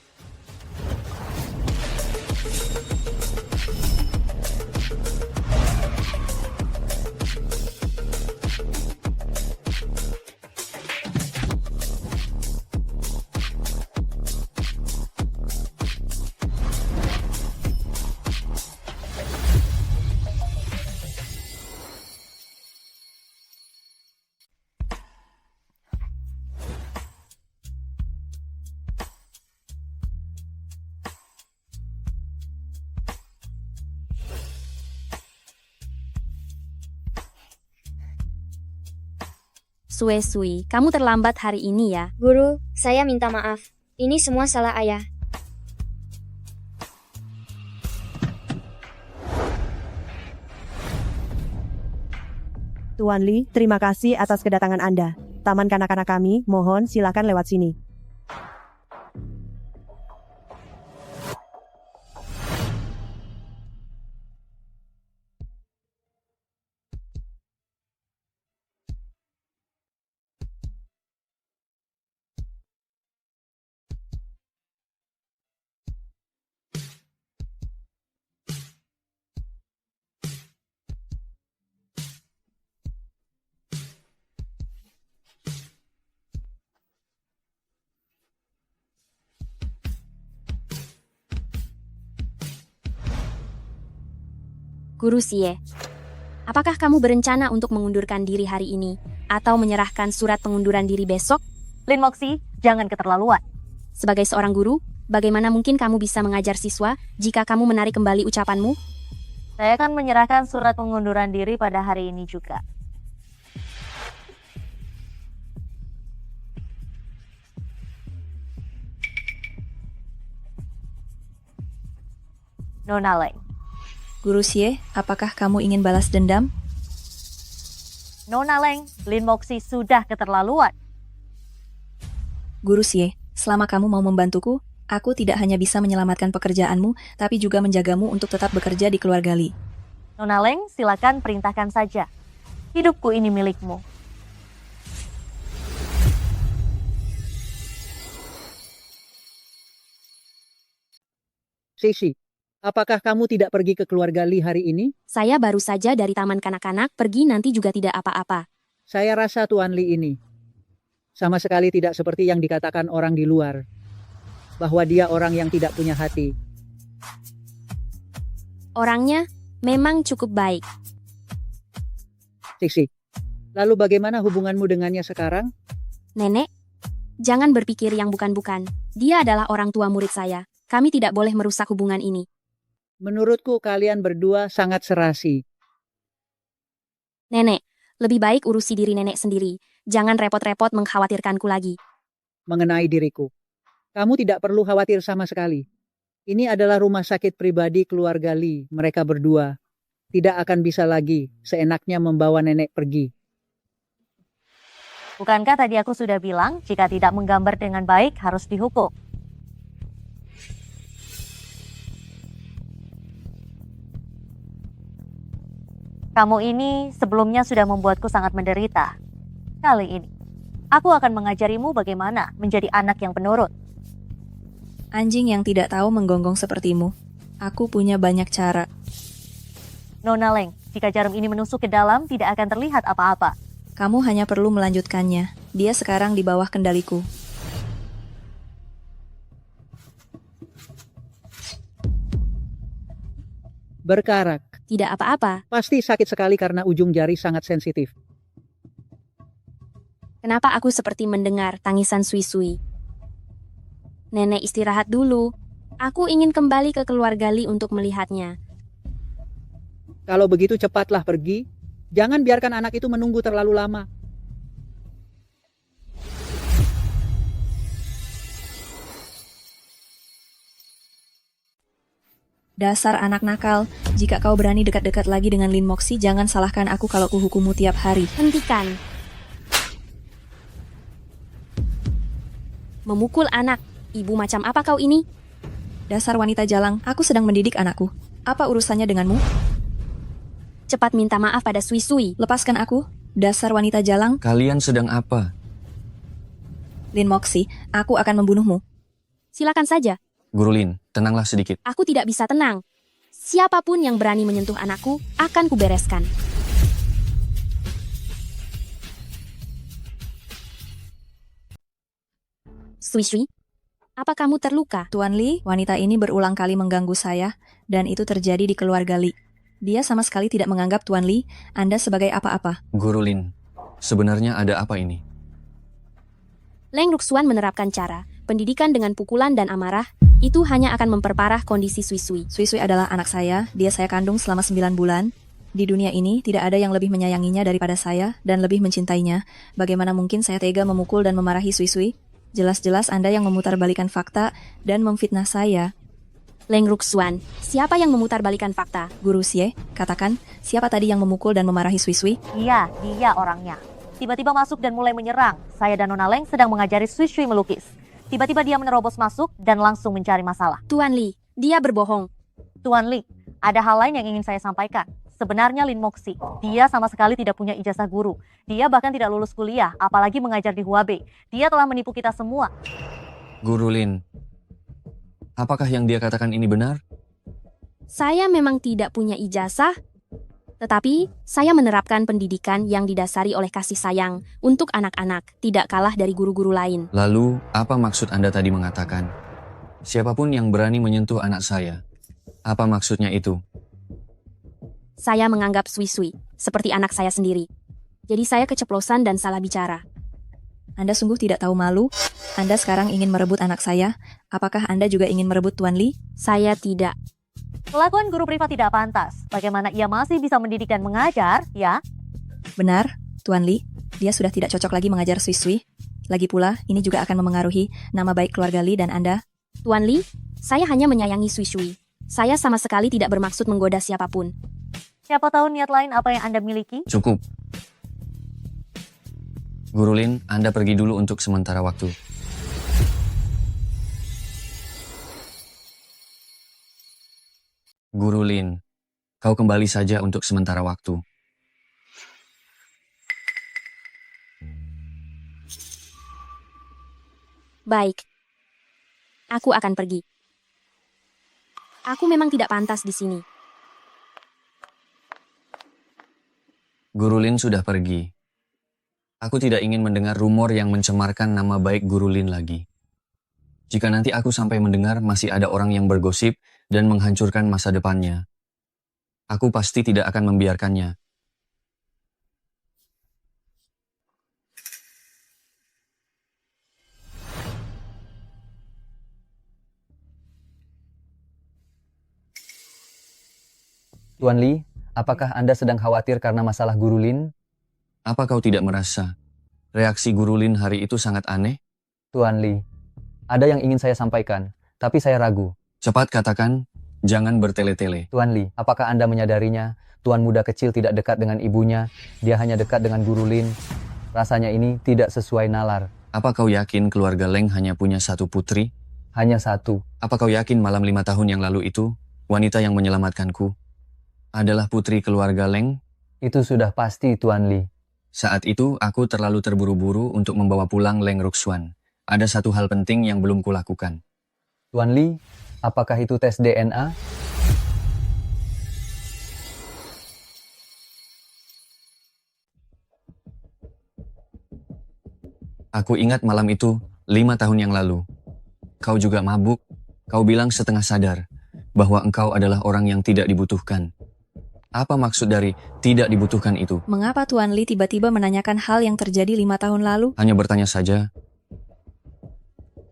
Sui, kamu terlambat hari ini ya. Guru, saya minta maaf. Ini semua salah ayah. Tuan Li, terima kasih atas kedatangan Anda. Taman kanak-kanak kami, mohon silakan lewat sini. Guru Xie, apakah kamu berencana untuk mengundurkan diri hari ini atau menyerahkan surat pengunduran diri besok? Lin Moxi, jangan keterlaluan. Sebagai seorang guru, bagaimana mungkin kamu bisa mengajar siswa jika kamu menarik kembali ucapanmu? Saya akan menyerahkan surat pengunduran diri pada hari ini juga. Nona Leng. Guru Xie, apakah kamu ingin balas dendam? Nona Leng, Lin Moxi sudah keterlaluan. Guru Xie, selama kamu mau membantuku, aku tidak hanya bisa menyelamatkan pekerjaanmu, tapi juga menjagamu untuk tetap bekerja di keluarga Li. Nona Leng, silakan perintahkan saja. Hidupku ini milikmu. Sisi, apakah kamu tidak pergi ke keluarga Li hari ini? Saya baru saja dari taman kanak-kanak, pergi nanti juga tidak apa-apa. Saya rasa Tuan Li ini sama sekali tidak seperti yang dikatakan orang di luar, bahwa dia orang yang tidak punya hati. Orangnya memang cukup baik. Sisi, lalu bagaimana hubunganmu dengannya sekarang? Nenek, jangan berpikir yang bukan-bukan. Dia adalah orang tua murid saya. Kami tidak boleh merusak hubungan ini. Menurutku kalian berdua sangat serasi. Nenek, lebih baik urusi diri nenek sendiri. Jangan repot-repot mengkhawatirkanku lagi. Mengenai diriku, kamu tidak perlu khawatir sama sekali. Ini adalah rumah sakit pribadi keluarga Li. Mereka berdua tidak akan bisa lagi seenaknya membawa nenek pergi. Bukankah tadi aku sudah bilang, jika tidak menggambar dengan baik harus dihukum? Kamu ini sebelumnya sudah membuatku sangat menderita. Kali ini, aku akan mengajarimu bagaimana menjadi anak yang penurut. Anjing yang tidak tahu menggonggong sepertimu. Aku punya banyak cara. Nona Leng, jika jarum ini menusuk ke dalam, tidak akan terlihat apa-apa. Kamu hanya perlu melanjutkannya. Dia sekarang di bawah kendaliku. Berkarak. Tidak apa-apa. Pasti sakit sekali karena ujung jari sangat sensitif. Kenapa aku seperti mendengar tangisan Sui-Sui? Nenek istirahat dulu. Aku ingin kembali ke keluarga Li untuk melihatnya. Kalau begitu cepatlah pergi. Jangan biarkan anak itu menunggu terlalu lama. Dasar anak nakal, jika kau berani dekat-dekat lagi dengan Lin Moxi, jangan salahkan aku kalau kuhukummu tiap hari. Hentikan. Memukul anak. Ibu macam apa kau ini? Dasar wanita jalang, aku sedang mendidik anakku. Apa urusannya denganmu? Cepat minta maaf pada Sui-Sui. Lepaskan aku, dasar wanita jalang. Kalian sedang apa? Lin Moxi, aku akan membunuhmu. Silakan saja. Guru Lin, tenanglah sedikit. Aku tidak bisa tenang. Siapapun yang berani menyentuh anakku, akan kubereskan. Sui-Sui, apa kamu terluka? Tuan Li, wanita ini berulang kali mengganggu saya, dan itu terjadi di keluarga Li. Dia sama sekali tidak menganggap Tuan Li, Anda sebagai apa-apa. Guru Lin, sebenarnya ada apa ini? Leng Ruxuan menerapkan cara pendidikan dengan pukulan dan amarah, itu hanya akan memperparah kondisi Sui-Sui. Sui-Sui adalah anak saya, dia saya kandung selama 9 bulan. Di dunia ini, tidak ada yang lebih menyayanginya daripada saya, dan lebih mencintainya. Bagaimana mungkin saya tega memukul dan memarahi Sui-Sui? Jelas-jelas Anda yang memutarbalikan fakta dan memfitnah saya. Leng Ruxuan, siapa yang memutarbalikan fakta? Guru Xie, katakan, siapa tadi yang memukul dan memarahi Sui-Sui? Iya, dia orangnya. Tiba-tiba masuk dan mulai menyerang. Saya dan Nona Leng sedang mengajari Sui-Sui melukis. Tiba-tiba dia menerobos masuk dan langsung mencari masalah. Tuan Li, dia berbohong. Tuan Li, ada hal lain yang ingin saya sampaikan. Sebenarnya Lin Moxi, dia sama sekali tidak punya ijazah guru. Dia bahkan tidak lulus kuliah, apalagi mengajar di Huabei. Dia telah menipu kita semua. Guru Lin, apakah yang dia katakan ini benar? Saya memang tidak punya ijazah, tetapi saya menerapkan pendidikan yang didasari oleh kasih sayang untuk anak-anak, tidak kalah dari guru-guru lain. Lalu, apa maksud Anda tadi mengatakan? Siapapun yang berani menyentuh anak saya. Apa maksudnya itu? Saya menganggap Sui-Sui seperti anak saya sendiri. Jadi saya keceplosan dan salah bicara. Anda sungguh tidak tahu malu? Anda sekarang ingin merebut anak saya? Apakah Anda juga ingin merebut Tuan Li? Saya tidak. Kelakuan guru privat tidak pantas. Bagaimana ia masih bisa mendidik dan mengajar, ya? Benar, Tuan Li. Dia sudah tidak cocok lagi mengajar Sui-Sui. Lagi pula, ini juga akan memengaruhi nama baik keluarga Li dan Anda. Tuan Li, saya hanya menyayangi Sui-Sui. Saya sama sekali tidak bermaksud menggoda siapapun. Siapa tahu niat lain apa yang Anda miliki? Cukup. Guru Lin, Anda pergi dulu untuk sementara waktu. Guru Lin, kau kembali saja untuk sementara waktu. Baik. Aku akan pergi. Aku memang tidak pantas di sini. Guru Lin sudah pergi. Aku tidak ingin mendengar rumor yang mencemarkan nama baik Guru Lin lagi. Jika nanti aku sampai mendengar masih ada orang yang bergosip dan menghancurkan masa depannya, aku pasti tidak akan membiarkannya. Tuan Li, apakah Anda sedang khawatir karena masalah Guru Lin? Apa kau tidak merasa reaksi Guru Lin hari itu sangat aneh? Tuan Li, ada yang ingin saya sampaikan, tapi saya ragu. Cepat katakan, jangan bertele-tele. Tuan Li, apakah Anda menyadarinya? Tuan muda kecil tidak dekat dengan ibunya, dia hanya dekat dengan Guru Lin. Rasanya ini tidak sesuai nalar. Apa kau yakin keluarga Leng hanya punya satu putri? Hanya satu. Apa kau yakin malam 5 tahun yang lalu itu, wanita yang menyelamatkanku adalah putri keluarga Leng? Itu sudah pasti, Tuan Li. Saat itu, aku terlalu terburu-buru untuk membawa pulang Leng Ruxuan. Ada satu hal penting yang belum kulakukan. Tuan Li, apakah itu tes DNA? Aku ingat malam itu, 5 tahun yang lalu. Kau juga mabuk. Kau bilang setengah sadar bahwa engkau adalah orang yang tidak dibutuhkan. Apa maksud dari tidak dibutuhkan itu? Mengapa Tuan Li tiba-tiba menanyakan hal yang terjadi 5 tahun lalu? Hanya bertanya saja.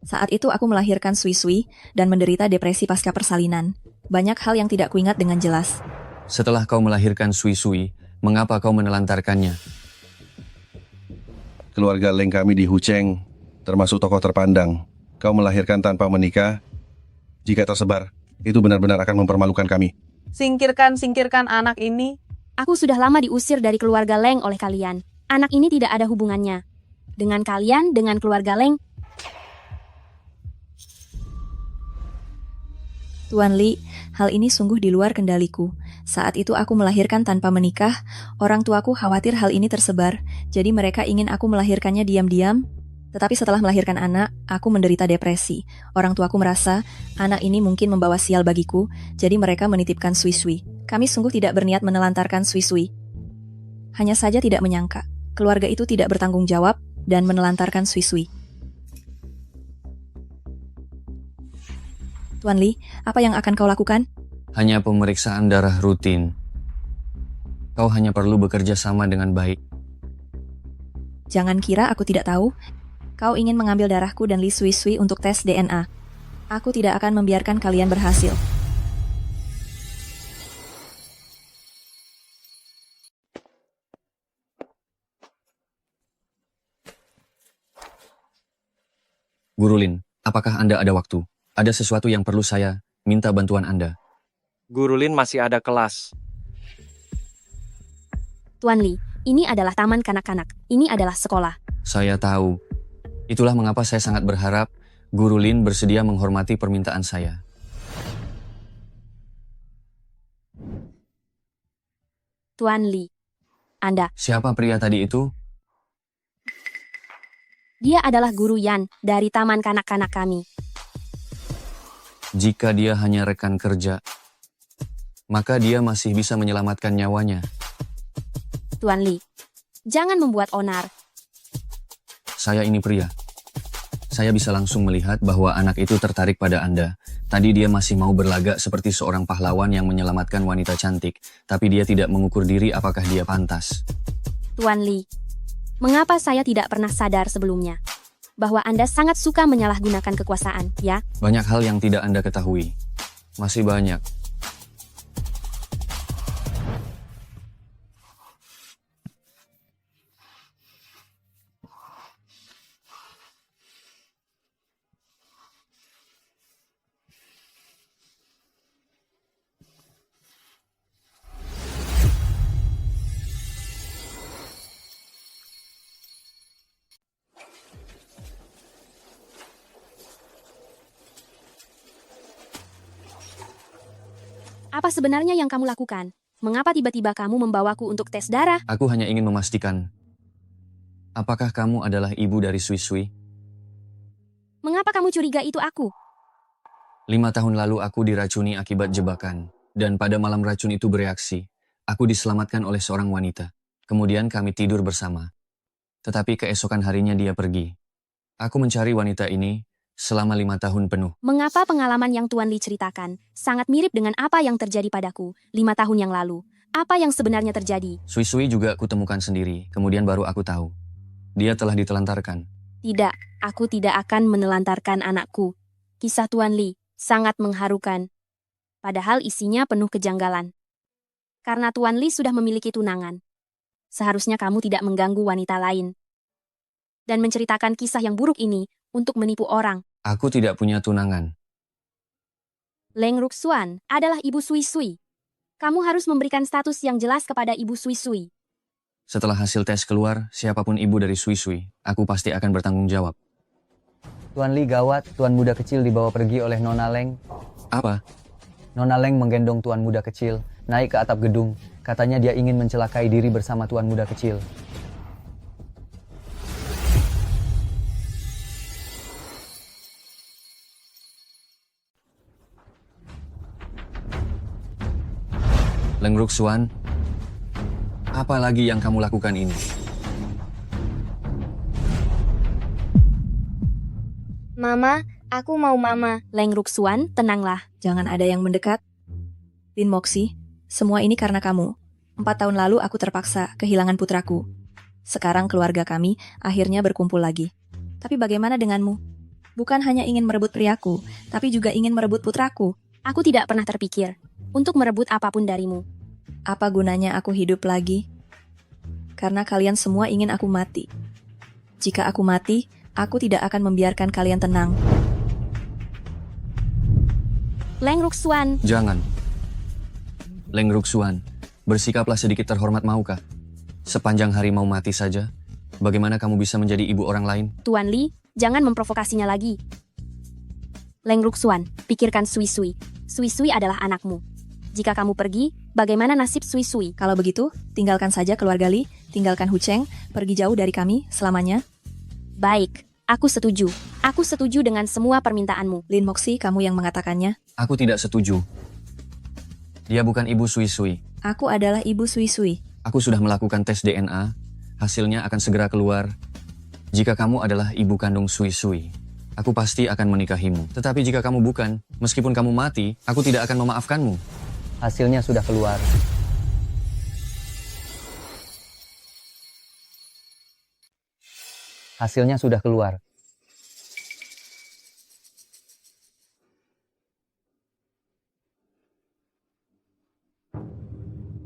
Saat itu aku melahirkan Sui Sui dan menderita depresi pasca persalinan. Banyak hal yang tidak kuingat dengan jelas. Setelah kau melahirkan Sui Sui, mengapa kau menelantarkannya? Keluarga Leng kami di Hucheng, termasuk tokoh terpandang. Kau melahirkan tanpa menikah. Jika tersebar, itu benar-benar akan mempermalukan kami. Singkirkan anak ini. Aku sudah lama diusir dari keluarga Leng oleh kalian. Anak ini tidak ada hubungannya dengan kalian, dengan keluarga Leng. Tuan Li, hal ini sungguh di luar kendaliku. Saat itu aku melahirkan tanpa menikah, orang tuaku khawatir hal ini tersebar, jadi mereka ingin aku melahirkannya diam-diam. Tetapi setelah melahirkan anak, aku menderita depresi. Orang tuaku merasa anak ini mungkin membawa sial bagiku, jadi mereka menitipkan Sui Sui. Kami sungguh tidak berniat menelantarkan Sui Sui. Hanya saja tidak menyangka, keluarga itu tidak bertanggung jawab dan menelantarkan Sui Sui. Tuan Li, apa yang akan kau lakukan? Hanya pemeriksaan darah rutin. Kau hanya perlu bekerja sama dengan baik. Jangan kira aku tidak tahu. Kau ingin mengambil darahku dan Li Sui Sui untuk tes DNA. Aku tidak akan membiarkan kalian berhasil. Guru Lin, apakah Anda ada waktu? Ada sesuatu yang perlu saya minta bantuan Anda. Guru Lin masih ada kelas. Tuan Li, ini adalah taman kanak-kanak. Ini adalah sekolah. Saya tahu. Itulah mengapa saya sangat berharap Guru Lin bersedia menghormati permintaan saya. Tuan Li, Anda. Siapa pria tadi itu? Dia adalah Guru Yan dari taman kanak-kanak kami. Jika dia hanya rekan kerja, maka dia masih bisa menyelamatkan nyawanya. Tuan Li, jangan membuat onar. Saya ini pria. Saya bisa langsung melihat bahwa anak itu tertarik pada Anda. Tadi dia masih mau berlagak seperti seorang pahlawan yang menyelamatkan wanita cantik, tapi dia tidak mengukur diri apakah dia pantas. Tuan Li, mengapa saya tidak pernah sadar sebelumnya bahwa Anda sangat suka menyalahgunakan kekuasaan, ya? Banyak hal yang tidak Anda ketahui. Masih banyak. Apa sebenarnya yang kamu lakukan? Mengapa tiba-tiba kamu membawaku untuk tes darah? Aku hanya ingin memastikan, apakah kamu adalah ibu dari Sui Sui? Mengapa kamu curiga itu aku? 5 tahun lalu aku diracuni akibat jebakan, dan pada malam racun itu bereaksi. Aku diselamatkan oleh seorang wanita. Kemudian kami tidur bersama. Tetapi keesokan harinya dia pergi. Aku mencari wanita ini selama 5 tahun penuh. Mengapa pengalaman yang Tuan Li ceritakan sangat mirip dengan apa yang terjadi padaku 5 tahun yang lalu? Apa yang sebenarnya terjadi? Sui Sui juga aku temukan sendiri, kemudian baru aku tahu. Dia telah ditelantarkan. Tidak, aku tidak akan menelantarkan anakku. Kisah Tuan Li sangat mengharukan. Padahal isinya penuh kejanggalan. Karena Tuan Li sudah memiliki tunangan. Seharusnya kamu tidak mengganggu wanita lain. Dan menceritakan kisah yang buruk ini untuk menipu orang. Aku tidak punya tunangan. Leng Ruxuan adalah ibu Sui Sui. Kamu harus memberikan status yang jelas kepada ibu Sui Sui. Setelah hasil tes keluar, siapapun ibu dari Sui Sui, aku pasti akan bertanggung jawab. Tuan Li gawat, Tuan muda kecil dibawa pergi oleh Nona Leng. Apa? Nona Leng menggendong Tuan muda kecil, naik ke atap gedung, Katanya dia ingin mencelakai diri bersama tuan muda kecil. Leng Ruxuan, apa lagi yang kamu lakukan ini? Mama, aku mau mama. Leng Ruxuan, tenanglah. Jangan ada yang mendekat. Lin Moxi, semua ini karena kamu. 4 tahun lalu aku terpaksa kehilangan putraku. Sekarang keluarga kami akhirnya berkumpul lagi. Tapi bagaimana denganmu? Bukan hanya ingin merebut priaku, tapi juga ingin merebut putraku. Aku tidak pernah terpikir untuk merebut apapun darimu. Apa gunanya aku hidup lagi? Karena kalian semua ingin aku mati. Jika aku mati, aku tidak akan membiarkan kalian tenang. Leng Ruxuan. Jangan. Leng Ruxuan, bersikaplah sedikit terhormat maukah? Sepanjang hari mau mati saja, bagaimana kamu bisa menjadi ibu orang lain? Tuan Li, jangan memprovokasinya lagi. Leng Ruxuan, pikirkan Sui Sui. Sui Sui adalah anakmu. Jika kamu pergi, bagaimana nasib Sui Sui? Kalau begitu, tinggalkan saja keluarga Li, tinggalkan Hu Cheng, pergi jauh dari kami selamanya. Baik, aku setuju. Aku setuju dengan semua permintaanmu. Lin Moxi, kamu yang mengatakannya. Aku tidak setuju. Dia bukan ibu Sui Sui. Aku adalah ibu Sui Sui. Aku sudah melakukan tes DNA, hasilnya akan segera keluar. Jika kamu adalah ibu kandung Sui Sui, aku pasti akan menikahimu. Tetapi jika kamu bukan, meskipun kamu mati, aku tidak akan memaafkanmu. Hasilnya sudah keluar. Hasilnya sudah keluar.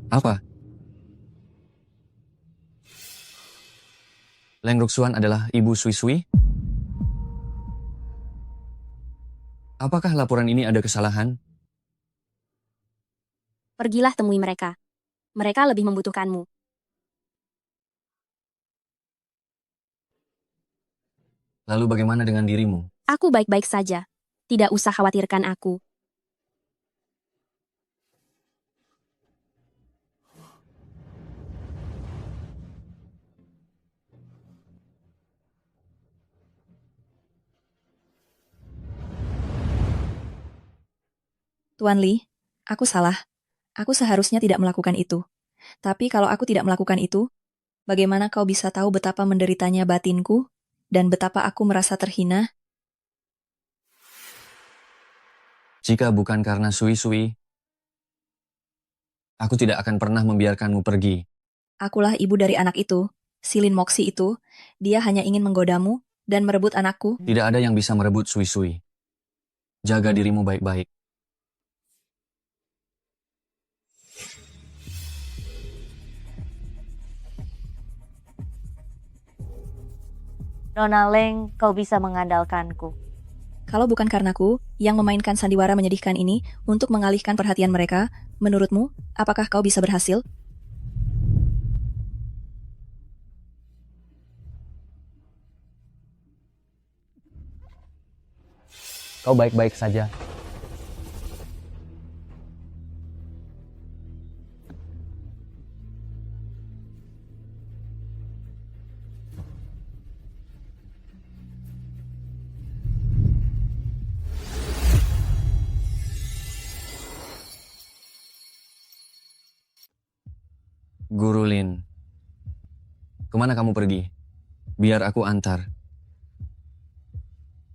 Apa? Leng Ruxuan adalah ibu Sui Sui? Apakah laporan ini ada kesalahan? Pergilah temui mereka. Mereka lebih membutuhkanmu. Lalu bagaimana dengan dirimu? Aku baik-baik saja. Tidak usah khawatirkan aku. Tuan Li, aku salah. Aku seharusnya tidak melakukan itu. Tapi kalau aku tidak melakukan itu, bagaimana kau bisa tahu betapa menderitanya batinku dan betapa aku merasa terhina? Jika bukan karena Sui Sui, aku tidak akan pernah membiarkanmu pergi. Akulah ibu dari anak itu, si Lin Moxi itu. Dia hanya ingin menggodamu dan merebut anakku. Tidak ada yang bisa merebut Sui Sui. Jaga dirimu baik-baik. Nona Leng, kau bisa mengandalkanku. Kalau bukan karenaku yang memainkan sandiwara menyedihkan ini untuk mengalihkan perhatian mereka, menurutmu, apakah kau bisa berhasil? Kau baik-baik saja. Guru Lin, kemana kamu pergi? Biar aku antar.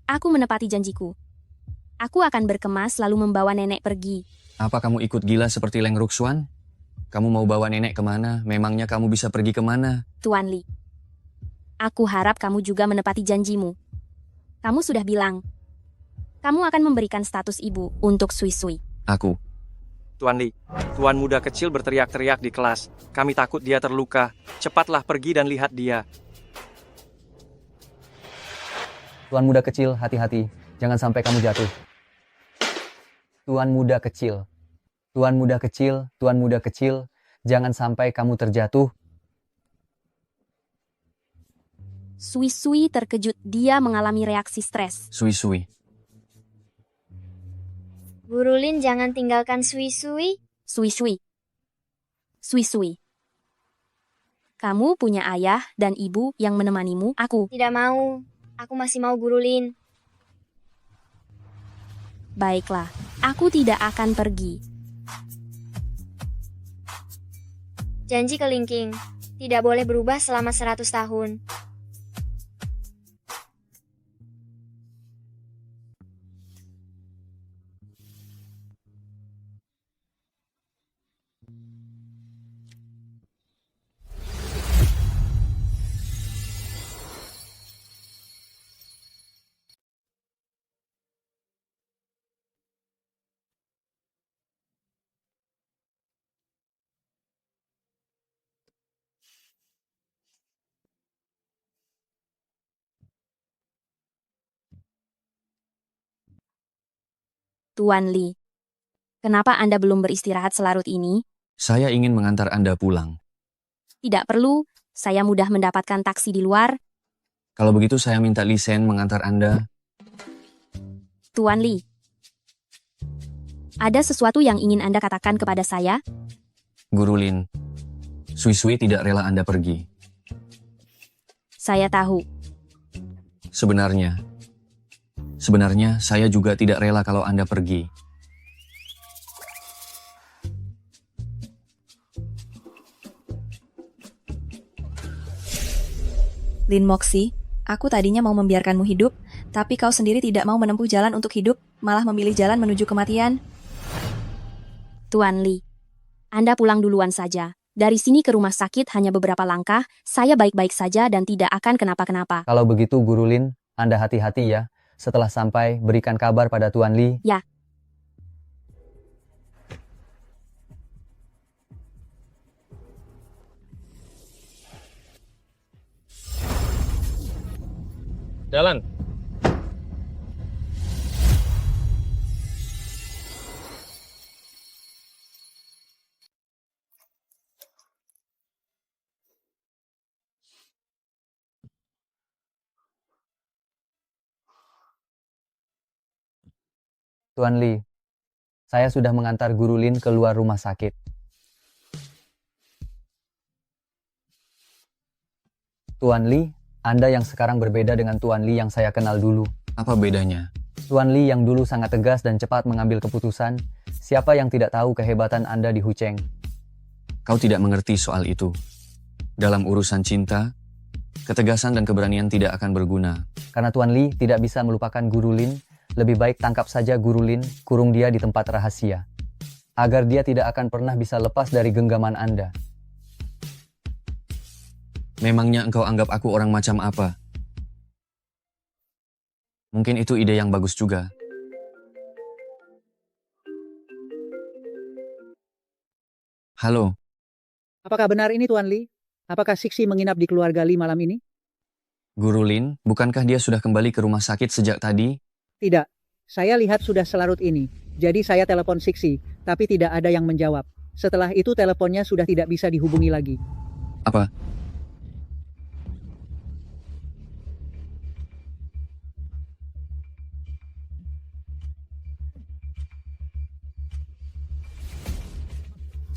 Aku menepati janjiku. Aku akan berkemas lalu membawa nenek pergi. Apa kamu ikut gila seperti Leng Ruxuan? Kamu mau bawa nenek kemana? Memangnya kamu bisa pergi kemana? Tuan Li, aku harap kamu juga menepati janjimu. Kamu sudah bilang, kamu akan memberikan status ibu untuk Sui Sui. Aku. Tuan Li, tuan muda kecil berteriak-teriak di kelas. Kami takut dia terluka. Cepatlah pergi dan lihat dia. Tuan muda kecil, hati-hati. Jangan sampai kamu jatuh. Tuan muda kecil. Tuan muda kecil, tuan muda kecil. Jangan sampai kamu terjatuh. Sui Sui terkejut. Dia mengalami reaksi stres. Sui Sui. Guru Lin, jangan tinggalkan Sui Sui. Sui Sui. Sui-sui. Kamu punya ayah dan ibu yang menemanimu, aku. Tidak mau. Aku masih mau Guru Lin. Baiklah, aku tidak akan pergi. Janji kelingking. Tidak boleh berubah selama 100 tahun. Tuan Li, kenapa Anda belum beristirahat selarut ini? Saya ingin mengantar Anda pulang. Tidak perlu, saya mudah mendapatkan taksi di luar. Kalau begitu saya minta Li Shen mengantar Anda. Tuan Li, ada sesuatu yang ingin Anda katakan kepada saya? Guru Lin, Sui-sui tidak rela Anda pergi. Saya tahu. Sebenarnya saya juga tidak rela kalau Anda pergi. Lin Moxi, aku tadinya mau membiarkanmu hidup, tapi kau sendiri tidak mau menempuh jalan untuk hidup, malah memilih jalan menuju kematian. Tuan Li, Anda pulang duluan saja. Dari sini ke rumah sakit hanya beberapa langkah, saya baik-baik saja dan tidak akan kenapa-kenapa. Kalau begitu Guru Lin, Anda hati-hati ya. Setelah sampai, berikan kabar pada Tuan Li. Ya. Jalan. Tuan Li, saya sudah mengantar Guru Lin keluar rumah sakit. Tuan Li, Anda yang sekarang berbeda dengan Tuan Li yang saya kenal dulu. Apa bedanya? Tuan Li yang dulu sangat tegas dan cepat mengambil keputusan. Siapa yang tidak tahu kehebatan Anda di Hucheng? Kau tidak mengerti soal itu. Dalam urusan cinta, ketegasan dan keberanian tidak akan berguna. Karena Tuan Li tidak bisa melupakan Guru Lin, lebih baik tangkap saja Guru Lin, kurung dia di tempat rahasia. Agar dia tidak akan pernah bisa lepas dari genggaman Anda. Memangnya engkau anggap aku orang macam apa? Mungkin itu ide yang bagus juga. Halo, Apakah benar ini Tuan Li? Apakah Siksi menginap di keluarga Li malam ini? Guru Lin, bukankah dia sudah kembali ke rumah sakit sejak tadi? Tidak. Saya lihat sudah selarut ini. Jadi saya telepon Siksi, tapi tidak ada yang menjawab. Setelah itu teleponnya sudah tidak bisa dihubungi lagi. Apa?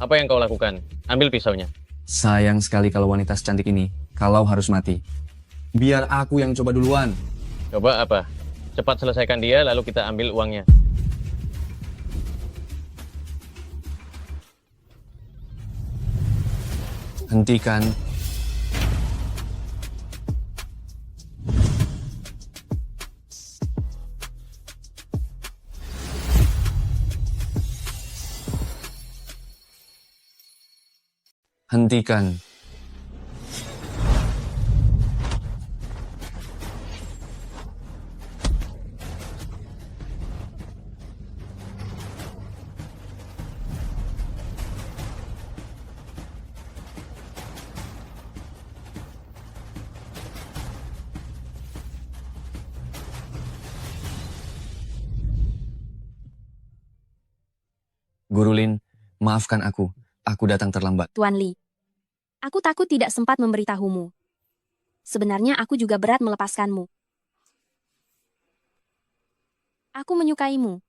Apa yang kau lakukan? Ambil pisaunya. Sayang sekali kalau wanita secantik ini, kalau harus mati. Biar aku yang coba duluan. Coba apa? Cepat selesaikan dia, lalu kita ambil uangnya. Hentikan. Hentikan. Guru Lin, maafkan aku. Aku datang terlambat. Tuan Li, aku takut tidak sempat memberitahumu. Sebenarnya aku juga berat melepaskanmu. Aku menyukaimu.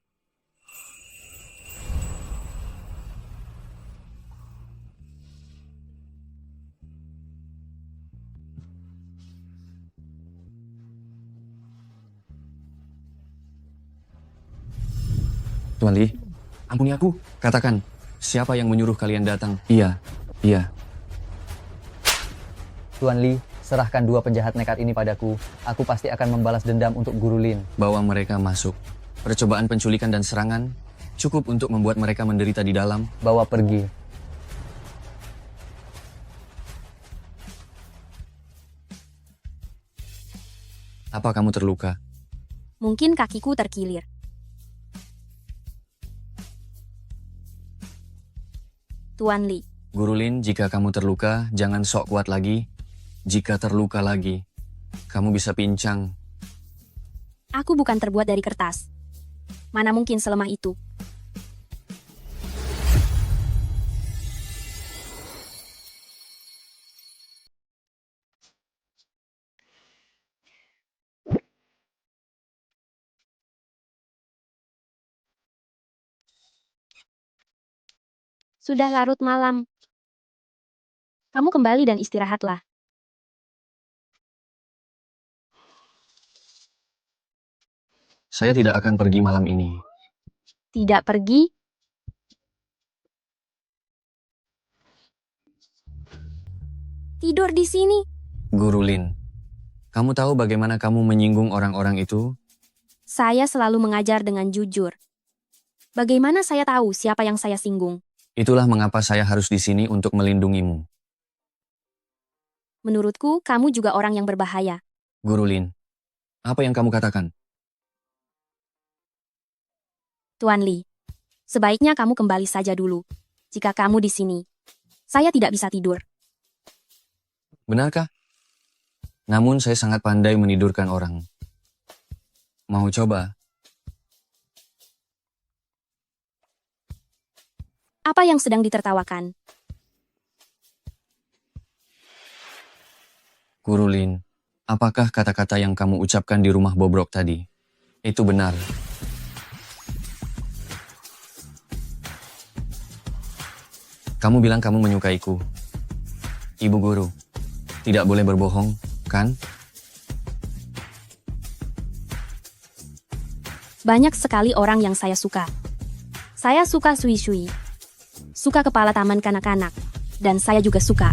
Tuan Li, ampuni aku. Katakan, siapa yang menyuruh kalian datang? Iya. Tuan Li, serahkan dua penjahat nekat ini padaku. Aku pasti akan membalas dendam untuk Guru Lin. Bawa mereka masuk. Percobaan penculikan dan serangan cukup untuk membuat mereka menderita di dalam. Bawa pergi. Apa kamu terluka? Mungkin kakiku terkilir. Tuan Li, Guru Lin, jika kamu terluka, jangan sok kuat lagi. Jika terluka lagi, kamu bisa pincang. aku bukan terbuat dari kertas. Mana mungkin selemah itu? Sudah larut malam. Kamu kembali dan istirahatlah. Saya tidak akan pergi malam ini. Tidak pergi? Tidur di sini? Guru Lin, kamu tahu bagaimana kamu menyinggung orang-orang itu? Saya selalu mengajar dengan jujur. Bagaimana saya tahu siapa yang saya singgung? Itulah mengapa saya harus di sini untuk melindungimu. Menurutku, kamu juga orang yang berbahaya. Guru Lin, apa yang kamu katakan? Tuan Li, sebaiknya kamu kembali saja dulu. Jika kamu di sini, saya tidak bisa tidur. Benarkah? Namun saya sangat pandai menidurkan orang. Mau coba? Apa yang sedang ditertawakan? Guru Lin, apakah kata-kata yang kamu ucapkan di rumah bobrok tadi? Itu benar. Kamu bilang kamu menyukaiku. Ibu guru, tidak boleh berbohong, kan? Banyak sekali orang yang saya suka. Saya suka Sui Sui. Suka kepala taman kanak-kanak. Dan saya juga suka.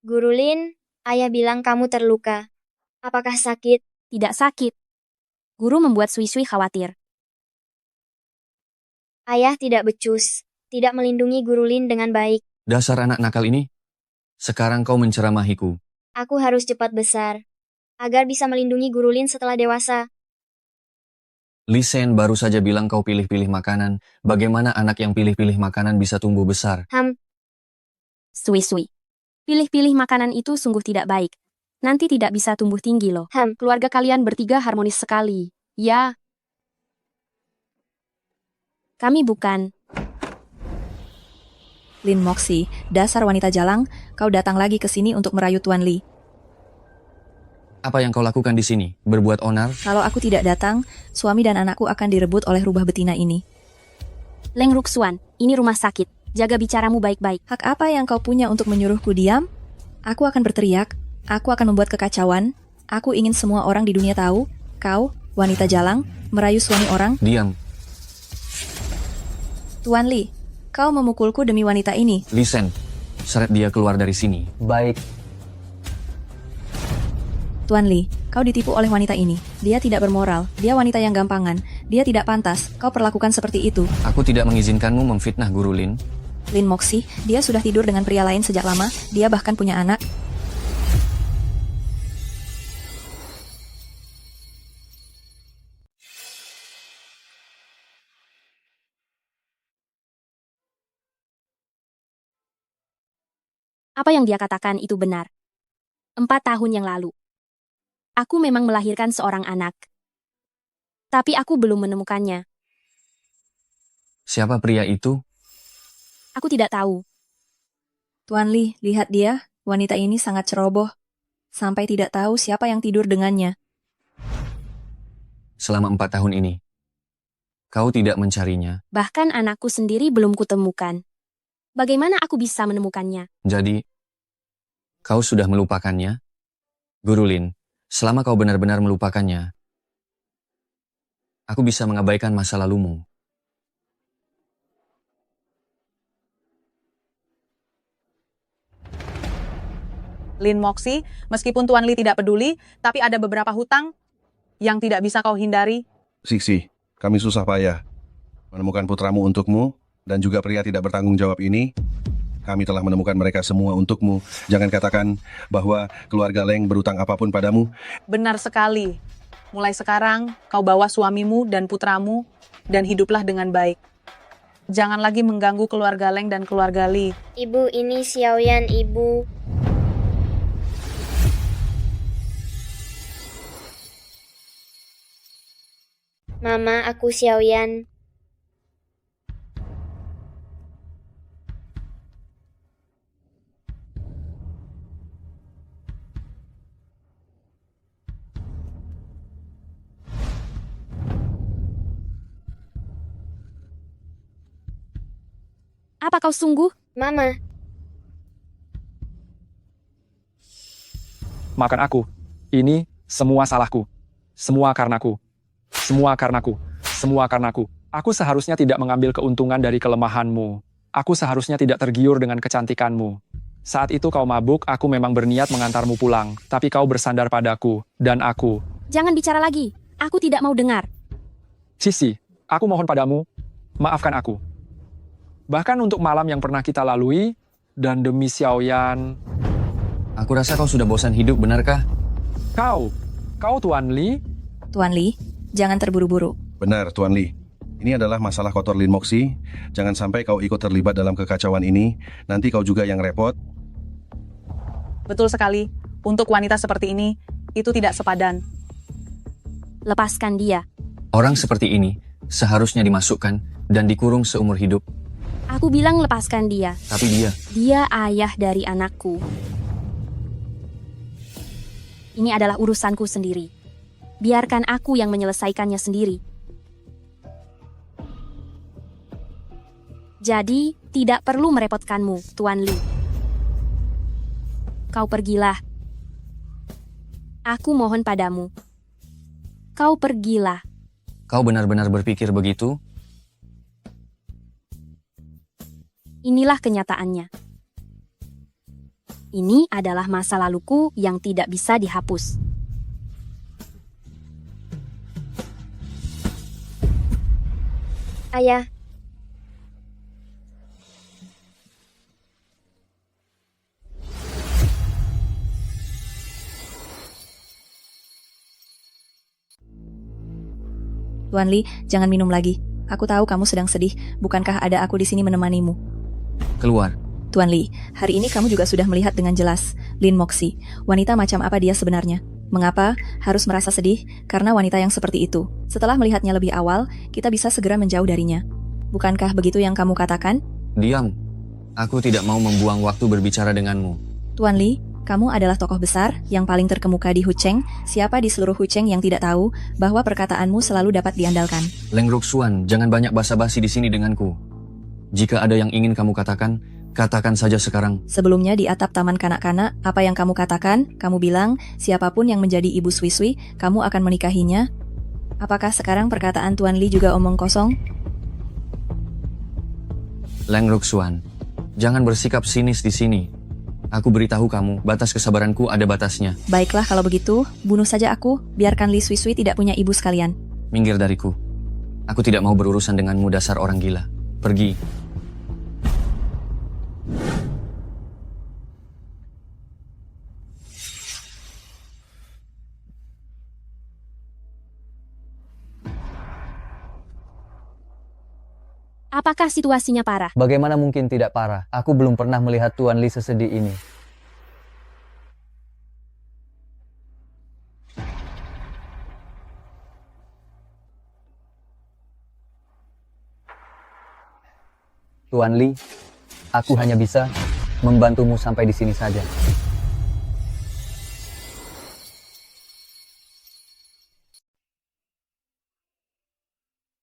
Guru Lin, ayah bilang kamu terluka. Apakah sakit? Tidak sakit. Guru membuat Sui Sui khawatir. Ayah tidak becus, tidak melindungi Guru Lin dengan baik. Dasar anak nakal ini. Sekarang kau menceramahiku. Aku harus cepat besar, agar bisa melindungi Guru Lin setelah dewasa. Li Sen baru saja bilang kau pilih-pilih makanan. Bagaimana anak yang pilih-pilih makanan bisa tumbuh besar? Sui Sui. Pilih-pilih makanan itu sungguh tidak baik. Nanti tidak bisa tumbuh tinggi loh. Keluarga kalian bertiga harmonis sekali. Ya. Kami bukan. Lin Moxi, dasar wanita jalang, kau datang lagi ke sini untuk merayu Tuan Li. Apa yang kau lakukan di sini? Berbuat onar? Kalau aku tidak datang, suami dan anakku akan direbut oleh rubah betina ini. Leng Ruxuan, ini rumah sakit. Jaga bicaramu baik-baik. Hak apa yang kau punya untuk menyuruhku diam? Aku akan berteriak. Aku akan membuat kekacauan. Aku ingin semua orang di dunia tahu. Kau, wanita jalang, merayu suami orang. Diam. Tuan Li, kau memukulku demi wanita ini. Li Sen, seret dia keluar dari sini. Baik. Tuan Li, kau ditipu oleh wanita ini. Dia tidak bermoral. Dia wanita yang gampangan. Dia tidak pantas. Kau perlakukan seperti itu. Aku tidak mengizinkanmu memfitnah Guru Lin. Lin Moxi, dia sudah tidur dengan pria lain sejak lama. Dia bahkan punya anak. Apa yang dia katakan itu benar. 4 tahun yang lalu. Aku memang melahirkan seorang anak. Tapi aku belum menemukannya. Siapa pria itu? Aku tidak tahu. Tuan Li, lihat dia. Wanita ini sangat ceroboh. Sampai tidak tahu siapa yang tidur dengannya. Selama 4 tahun ini. Kau tidak mencarinya. Bahkan anakku sendiri belum kutemukan. Bagaimana aku bisa menemukannya? Jadi, kau sudah melupakannya? Guru Lin, selama kau benar-benar melupakannya, aku bisa mengabaikan masa lalumu. Lin Moxi, meskipun Tuan Li tidak peduli, tapi ada beberapa hutang yang tidak bisa kau hindari. Siksi, kami susah payah menemukan putramu untukmu dan juga pria tidak bertanggung jawab ini. Kami telah menemukan mereka semua untukmu. Jangan katakan bahwa keluarga Leng berutang apapun padamu. Benar sekali. Mulai sekarang, kau bawa suamimu dan putramu dan hiduplah dengan baik. Jangan lagi mengganggu keluarga Leng dan keluarga Li. Ibu, ini Xiaoyan, Ibu. Mama, aku Xiaoyan. Apa kau sungguh? Mama. Maafkan aku. Ini semua salahku. Semua karenaku. Semua karenaku. Semua karenaku. Aku seharusnya tidak mengambil keuntungan dari kelemahanmu. Aku seharusnya tidak tergiur dengan kecantikanmu. Saat itu kau mabuk, aku memang berniat mengantarmu pulang. Tapi kau bersandar padaku. Dan aku. Jangan bicara lagi. Aku tidak mau dengar. Sisi, aku mohon padamu, maafkan aku. Bahkan untuk malam yang pernah kita lalui, dan demi Xiaoyan. Aku rasa kau sudah bosan hidup, benarkah? Kau Tuan Li? Tuan Li, jangan terburu-buru. Benar, Tuan Li. Ini adalah masalah kotor Lin Moxi. Jangan sampai kau ikut terlibat dalam kekacauan ini. Nanti kau juga yang repot. Betul sekali. Untuk wanita seperti ini, itu tidak sepadan. Lepaskan dia. Orang seperti ini seharusnya dimasukkan dan dikurung seumur hidup. Aku bilang lepaskan dia. Tapi dia... Dia ayah dari anakku. Ini adalah urusanku sendiri. Biarkan aku yang menyelesaikannya sendiri. Jadi, tidak perlu merepotkanmu, Tuan Li. Kau pergilah. Aku mohon padamu. Kau pergilah. Kau benar-benar berpikir begitu? Inilah kenyataannya. Ini adalah masa laluku yang tidak bisa dihapus. Ayah. Tuan Li, jangan minum lagi. Aku tahu kamu sedang sedih. Bukankah ada aku di sini menemanimu? Keluar. Tuan Li, hari ini kamu juga sudah melihat dengan jelas Lin Moxi. Wanita macam apa dia sebenarnya? Mengapa harus merasa sedih? Karena wanita yang seperti itu. Setelah melihatnya lebih awal, kita bisa segera menjauh darinya. Bukankah begitu yang kamu katakan? Diam. Aku tidak mau membuang waktu berbicara denganmu. Tuan Li, kamu adalah tokoh besar yang paling terkemuka di Hucheng. Siapa di seluruh Hucheng yang tidak tahu bahwa perkataanmu selalu dapat diandalkan? Leng Ruxuan, jangan banyak basa-basi di sini denganku. Jika ada yang ingin kamu katakan, katakan saja sekarang. Sebelumnya di atap taman kanak-kanak, apa yang kamu katakan? Kamu bilang, siapapun yang menjadi ibu Sui-Sui, kamu akan menikahinya? Apakah sekarang perkataan Tuan Li juga omong kosong? Leng Ruxuan, jangan bersikap sinis di sini. Aku beritahu kamu, batas kesabaranku ada batasnya. Baiklah kalau begitu, bunuh saja aku, biarkan Li Sui-Sui tidak punya ibu sekalian. Minggir dariku. Aku tidak mau berurusan denganmu dasar orang gila. Pergi. Apakah situasinya parah? Bagaimana mungkin tidak parah? Aku belum pernah melihat Tuan Li sesedih ini. Tuan Li, aku hanya bisa membantumu sampai di sini saja.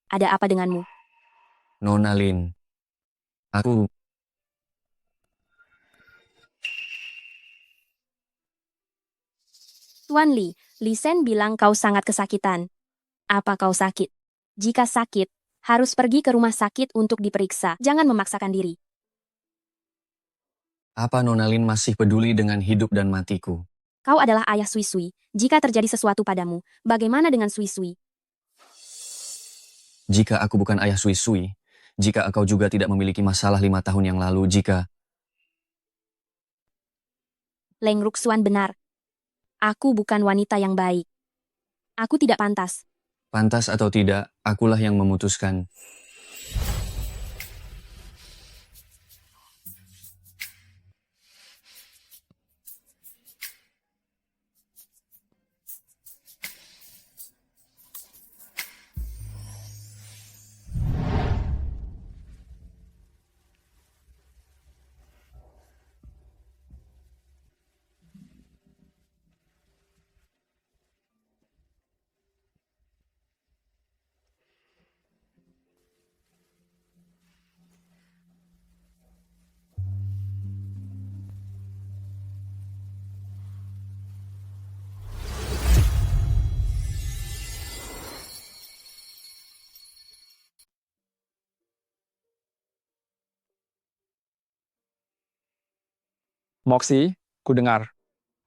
Ada apa denganmu? Nona Lin, aku... Tuan Li, Li Sen bilang kau sangat kesakitan. Apa kau sakit? Jika sakit, harus pergi ke rumah sakit untuk diperiksa. Jangan memaksakan diri. Apa Nona Lin masih peduli dengan hidup dan matiku? Kau adalah ayah Sui Sui. Jika terjadi sesuatu padamu, bagaimana dengan Sui Sui? Jika aku bukan ayah Sui Sui, jika engkau juga tidak memiliki masalah 5 tahun yang lalu, jika... Leng Ruxuan benar. Aku bukan wanita yang baik. Aku tidak pantas. Pantas atau tidak, akulah yang memutuskan. Moxie, ku dengar.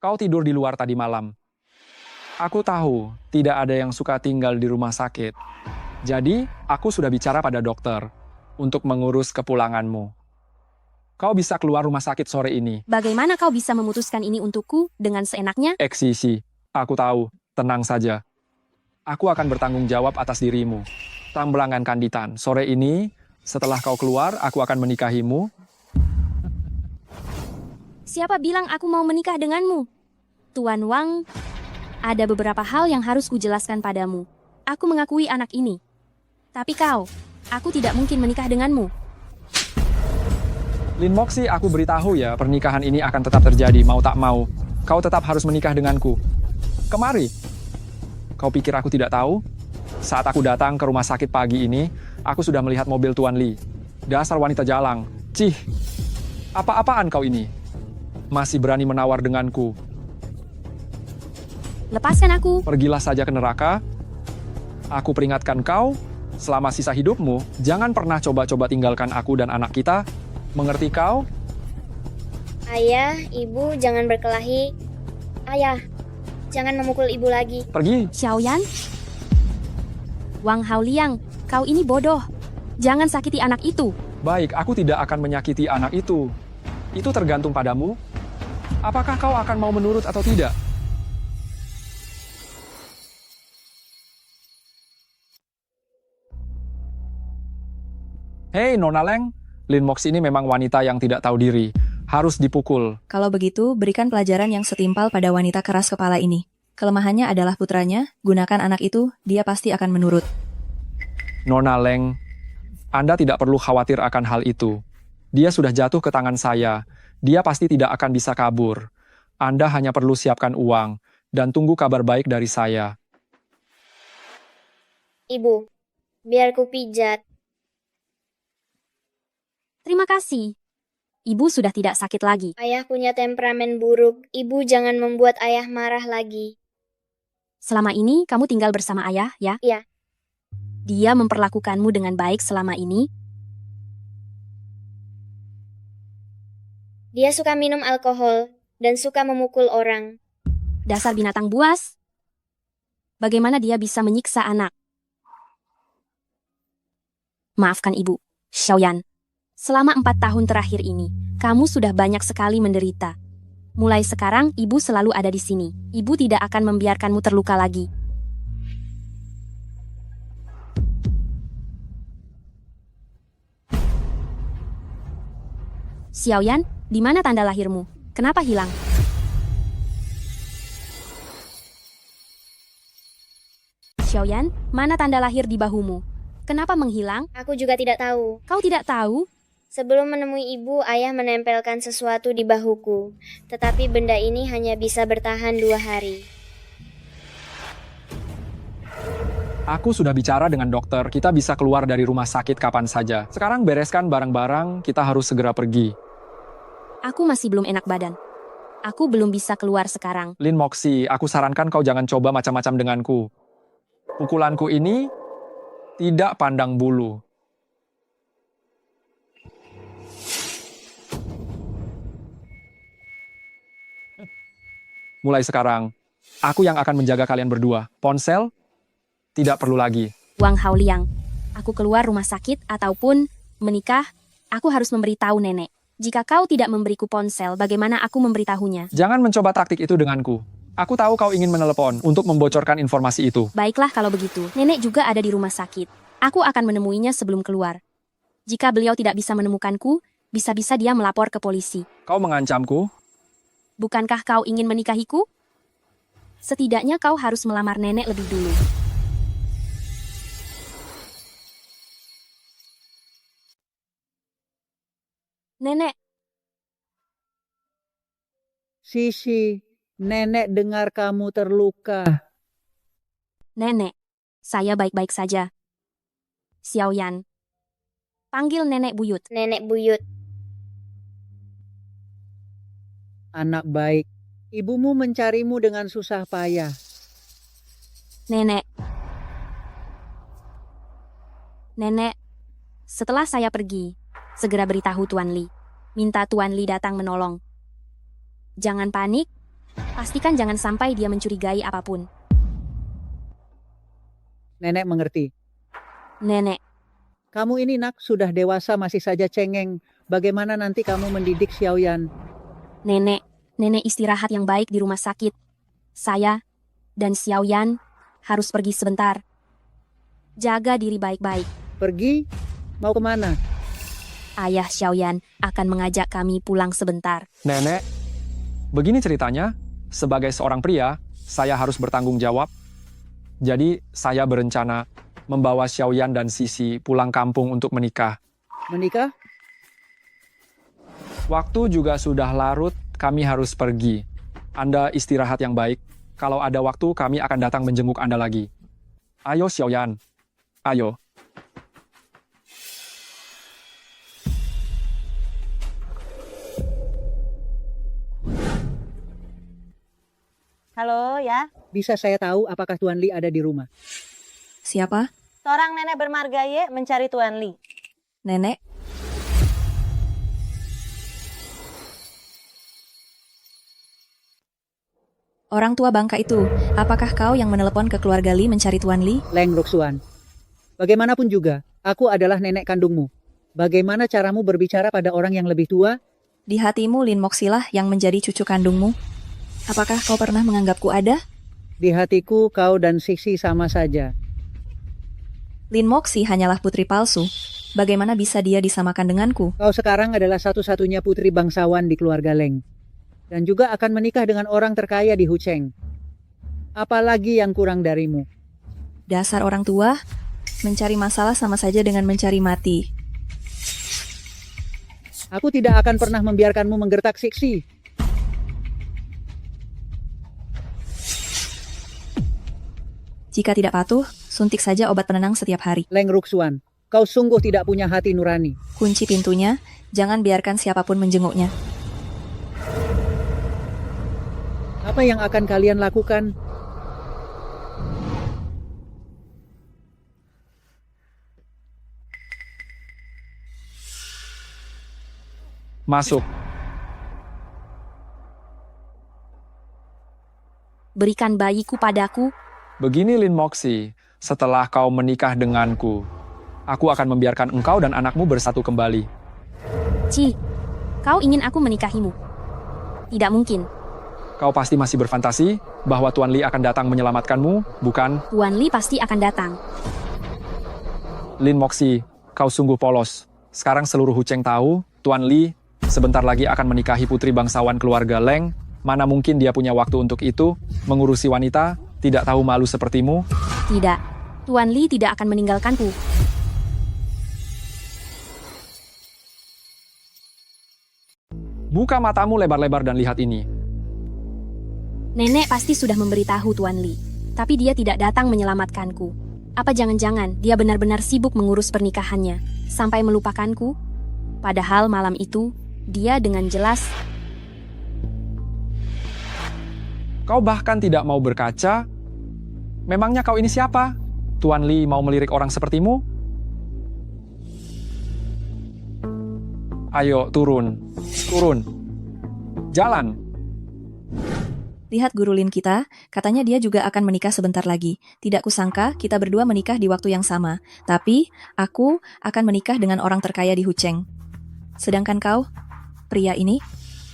Kau tidur di luar tadi malam. Aku tahu tidak ada yang suka tinggal di rumah sakit. Jadi, aku sudah bicara pada dokter untuk mengurus kepulanganmu. Kau bisa keluar rumah sakit sore ini. Bagaimana kau bisa memutuskan ini untukku dengan seenaknya? Eksisi, aku tahu. Tenang saja. Aku akan bertanggung jawab atas dirimu. Tambelangan Kanditan, sore ini, setelah kau keluar, aku akan menikahimu. Siapa bilang aku mau menikah denganmu? Tuan Wang, ada beberapa hal yang harus kujelaskan padamu. Aku mengakui anak ini. Tapi kau, aku tidak mungkin menikah denganmu. Lin Moxie, aku beritahu ya, pernikahan ini akan tetap terjadi, mau tak mau. Kau tetap harus menikah denganku. Kemari. Kau pikir aku tidak tahu? Saat aku datang ke rumah sakit pagi ini, aku sudah melihat mobil Tuan Li. Dasar wanita jalang. Cih, apa-apaan kau ini? Masih berani menawar denganku. Lepaskan aku. Pergilah saja ke neraka. Aku peringatkan kau, selama sisa hidupmu, jangan pernah coba-coba tinggalkan aku dan anak kita. Mengerti kau? Ayah, ibu jangan berkelahi. Ayah, jangan memukul ibu lagi. Pergi. Xiaoyan? Wang Haoliang, kau ini bodoh. Jangan sakiti anak itu. Baik, aku tidak akan menyakiti anak itu. Itu tergantung padamu. Apakah kau akan mau menurut atau tidak? Hei, Nona Leng. Lin Mox ini memang wanita yang tidak tahu diri. Harus dipukul. Kalau begitu, berikan pelajaran yang setimpal pada wanita keras kepala ini. Kelemahannya adalah putranya, gunakan anak itu, dia pasti akan menurut. Nona Leng, Anda tidak perlu khawatir akan hal itu. Dia sudah jatuh ke tangan saya. Dia pasti tidak akan bisa kabur. Anda hanya perlu siapkan uang dan tunggu kabar baik dari saya. Ibu, biar ku pijat. Terima kasih. Ibu sudah tidak sakit lagi. Ayah punya temperamen buruk. Ibu jangan membuat ayah marah lagi. Selama ini kamu tinggal bersama ayah, ya? Iya. Dia memperlakukanmu dengan baik selama ini? Dia suka minum alkohol dan suka memukul orang. Dasar binatang buas. Bagaimana dia bisa menyiksa anak? Maafkan ibu, Xiaoyan. Selama 4 tahun terakhir ini, kamu sudah banyak sekali menderita. Mulai sekarang, ibu selalu ada di sini. Ibu tidak akan membiarkanmu terluka lagi. Xiaoyan, di mana tanda lahirmu? Kenapa hilang? Xiaoyan, mana tanda lahir di bahumu? Kenapa menghilang? Aku juga tidak tahu. Kau tidak tahu? Sebelum menemui ibu, ayah menempelkan sesuatu di bahuku. Tetapi benda ini hanya bisa bertahan 2 hari. Aku sudah bicara dengan dokter, kita bisa keluar dari rumah sakit kapan saja. Sekarang bereskan barang-barang, kita harus segera pergi. Aku masih belum enak badan. Aku belum bisa keluar sekarang. Lin Moxie, aku sarankan kau jangan coba macam-macam denganku. Pukulanku ini tidak pandang bulu. Mulai sekarang, aku yang akan menjaga kalian berdua. Ponsel, tidak perlu lagi. Wang Haoliang, aku keluar rumah sakit ataupun menikah, aku harus memberitahu nenek. Jika kau tidak memberiku ponsel, bagaimana aku memberitahunya? Jangan mencoba taktik itu denganku. Aku tahu kau ingin menelepon untuk membocorkan informasi itu. Baiklah kalau begitu. Nenek juga ada di rumah sakit. Aku akan menemuinya sebelum keluar. Jika beliau tidak bisa menemukanku, bisa-bisa dia melapor ke polisi. Kau mengancamku? Bukankah kau ingin menikahiku? Setidaknya kau harus melamar nenek lebih dulu. Nenek, Sisi, nenek dengar kamu terluka. nenek, saya baik-baik saja. Xiaoyan, panggil nenek buyut. Nenek buyut. Anak baik, ibumu mencarimu dengan susah payah. Nenek. Nenek, setelah saya pergi, segera beritahu Tuan Li. Minta Tuan Li datang menolong. Jangan panik, pastikan jangan sampai dia mencurigai apapun. Nenek mengerti. Nenek, Kamu ini nak sudah dewasa masih saja cengeng. Bagaimana nanti kamu mendidik Xiaoyan? nenek istirahat yang baik di rumah sakit. Saya dan Xiaoyan harus pergi sebentar. Jaga diri baik-baik. Pergi? Mau kemana? Ayah Xiaoyan akan mengajak kami pulang sebentar. Nenek, begini ceritanya. Sebagai seorang pria, saya harus bertanggung jawab. Jadi, saya berencana membawa Xiaoyan dan Sisi pulang kampung untuk menikah. Menikah? Waktu juga sudah larut, kami harus pergi. Anda istirahat yang baik. Kalau ada waktu, kami akan datang menjenguk Anda lagi. Ayo Xiaoyan, ayo. Halo ya, Bisa saya tahu apakah Tuan Li ada di rumah? Siapa? seorang nenek bermarga Ye mencari Tuan Li. Nenek? Orang tua bangka itu, apakah kau yang menelepon ke keluarga Li mencari Tuan Li? Leng Ruxuan. Bagaimanapun juga, aku adalah nenek kandungmu. Bagaimana caramu berbicara pada orang yang lebih tua? Di hatimu Lin Moxilah yang menjadi cucu kandungmu. Apakah kau pernah menganggapku ada? Di hatiku kau dan Siksi sama saja. Lin Moxi hanyalah putri palsu. Bagaimana bisa dia disamakan denganku? Kau sekarang adalah satu-satunya putri bangsawan di keluarga Leng. Dan juga akan menikah dengan orang terkaya di Hucheng. Apalagi yang kurang darimu? Dasar orang tua, mencari masalah sama saja dengan mencari mati. Aku tidak akan pernah membiarkanmu menggertak Siksi. Jika tidak patuh, suntik saja obat penenang setiap hari. Leng Ruxuan, kau sungguh tidak punya hati nurani. Kunci pintunya, jangan biarkan siapapun menjenguknya. Apa yang akan kalian lakukan? Masuk. Berikan bayiku padaku. Begini Lin Moxi, setelah kau menikah denganku, aku akan membiarkan engkau dan anakmu bersatu kembali. Ci, kau ingin aku menikahimu? Tidak mungkin. Kau pasti masih berfantasi bahwa Tuan Li akan datang menyelamatkanmu, bukan? Tuan Li pasti akan datang. Lin Moxi, kau sungguh polos. Sekarang seluruh Hucheng tahu, Tuan Li sebentar lagi akan menikahi putri bangsawan keluarga Leng. Mana mungkin dia punya waktu untuk itu, mengurusi wanita, tidak tahu malu sepertimu? Tidak, Tuan Li tidak akan meninggalkanku. Buka matamu lebar-lebar dan lihat ini. Nenek pasti sudah memberitahu Tuan Li, tapi dia tidak datang menyelamatkanku. Apa jangan-jangan dia benar-benar sibuk mengurus pernikahannya, sampai melupakanku? Padahal malam itu, dia dengan jelas... Kau bahkan tidak mau berkaca? Memangnya kau ini siapa? Tuan Li mau melirik orang sepertimu? Ayo, turun. Turun. Jalan. Lihat Guru Lin kita, katanya dia juga akan menikah sebentar lagi. Tidak kusangka kita berdua menikah di waktu yang sama. Tapi, aku akan menikah dengan orang terkaya di Hucheng. Sedangkan kau, pria ini,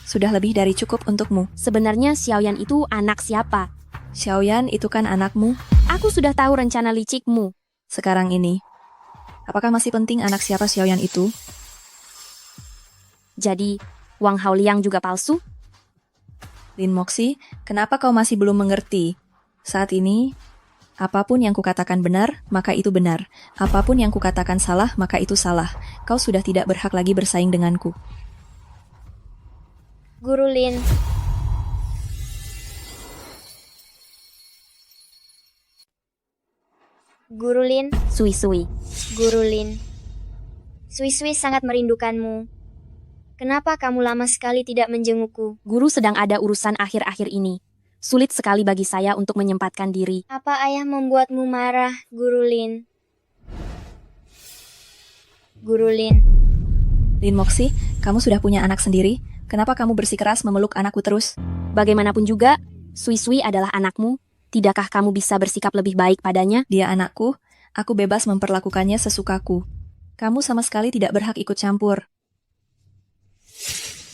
sudah lebih dari cukup untukmu. Sebenarnya Xiaoyan itu anak siapa? Xiaoyan itu kan anakmu. Aku sudah tahu rencana licikmu. Sekarang ini, apakah masih penting anak siapa Xiaoyan itu? Jadi, Wang Haoliang juga palsu? Lin Moxi, kenapa kau masih belum mengerti? Saat ini, apapun yang kukatakan benar, maka itu benar. Apapun yang kukatakan salah, maka itu salah. Kau sudah tidak berhak lagi bersaing denganku. Guru Lin. Guru Lin. Sui-sui. Guru Lin. Sui-sui sangat merindukanmu. Kenapa kamu lama sekali tidak menjengukku? Guru sedang ada urusan akhir-akhir ini. Sulit sekali bagi saya untuk menyempatkan diri. Apa ayah membuatmu marah, Guru Lin? Guru Lin. Lin Moxi, kamu sudah punya anak sendiri? Kenapa kamu bersikeras memeluk anakku terus? Bagaimanapun juga, Sui-sui adalah anakmu. Tidakkah kamu bisa bersikap lebih baik padanya? Dia anakku, aku bebas memperlakukannya sesukaku. Kamu sama sekali tidak berhak ikut campur.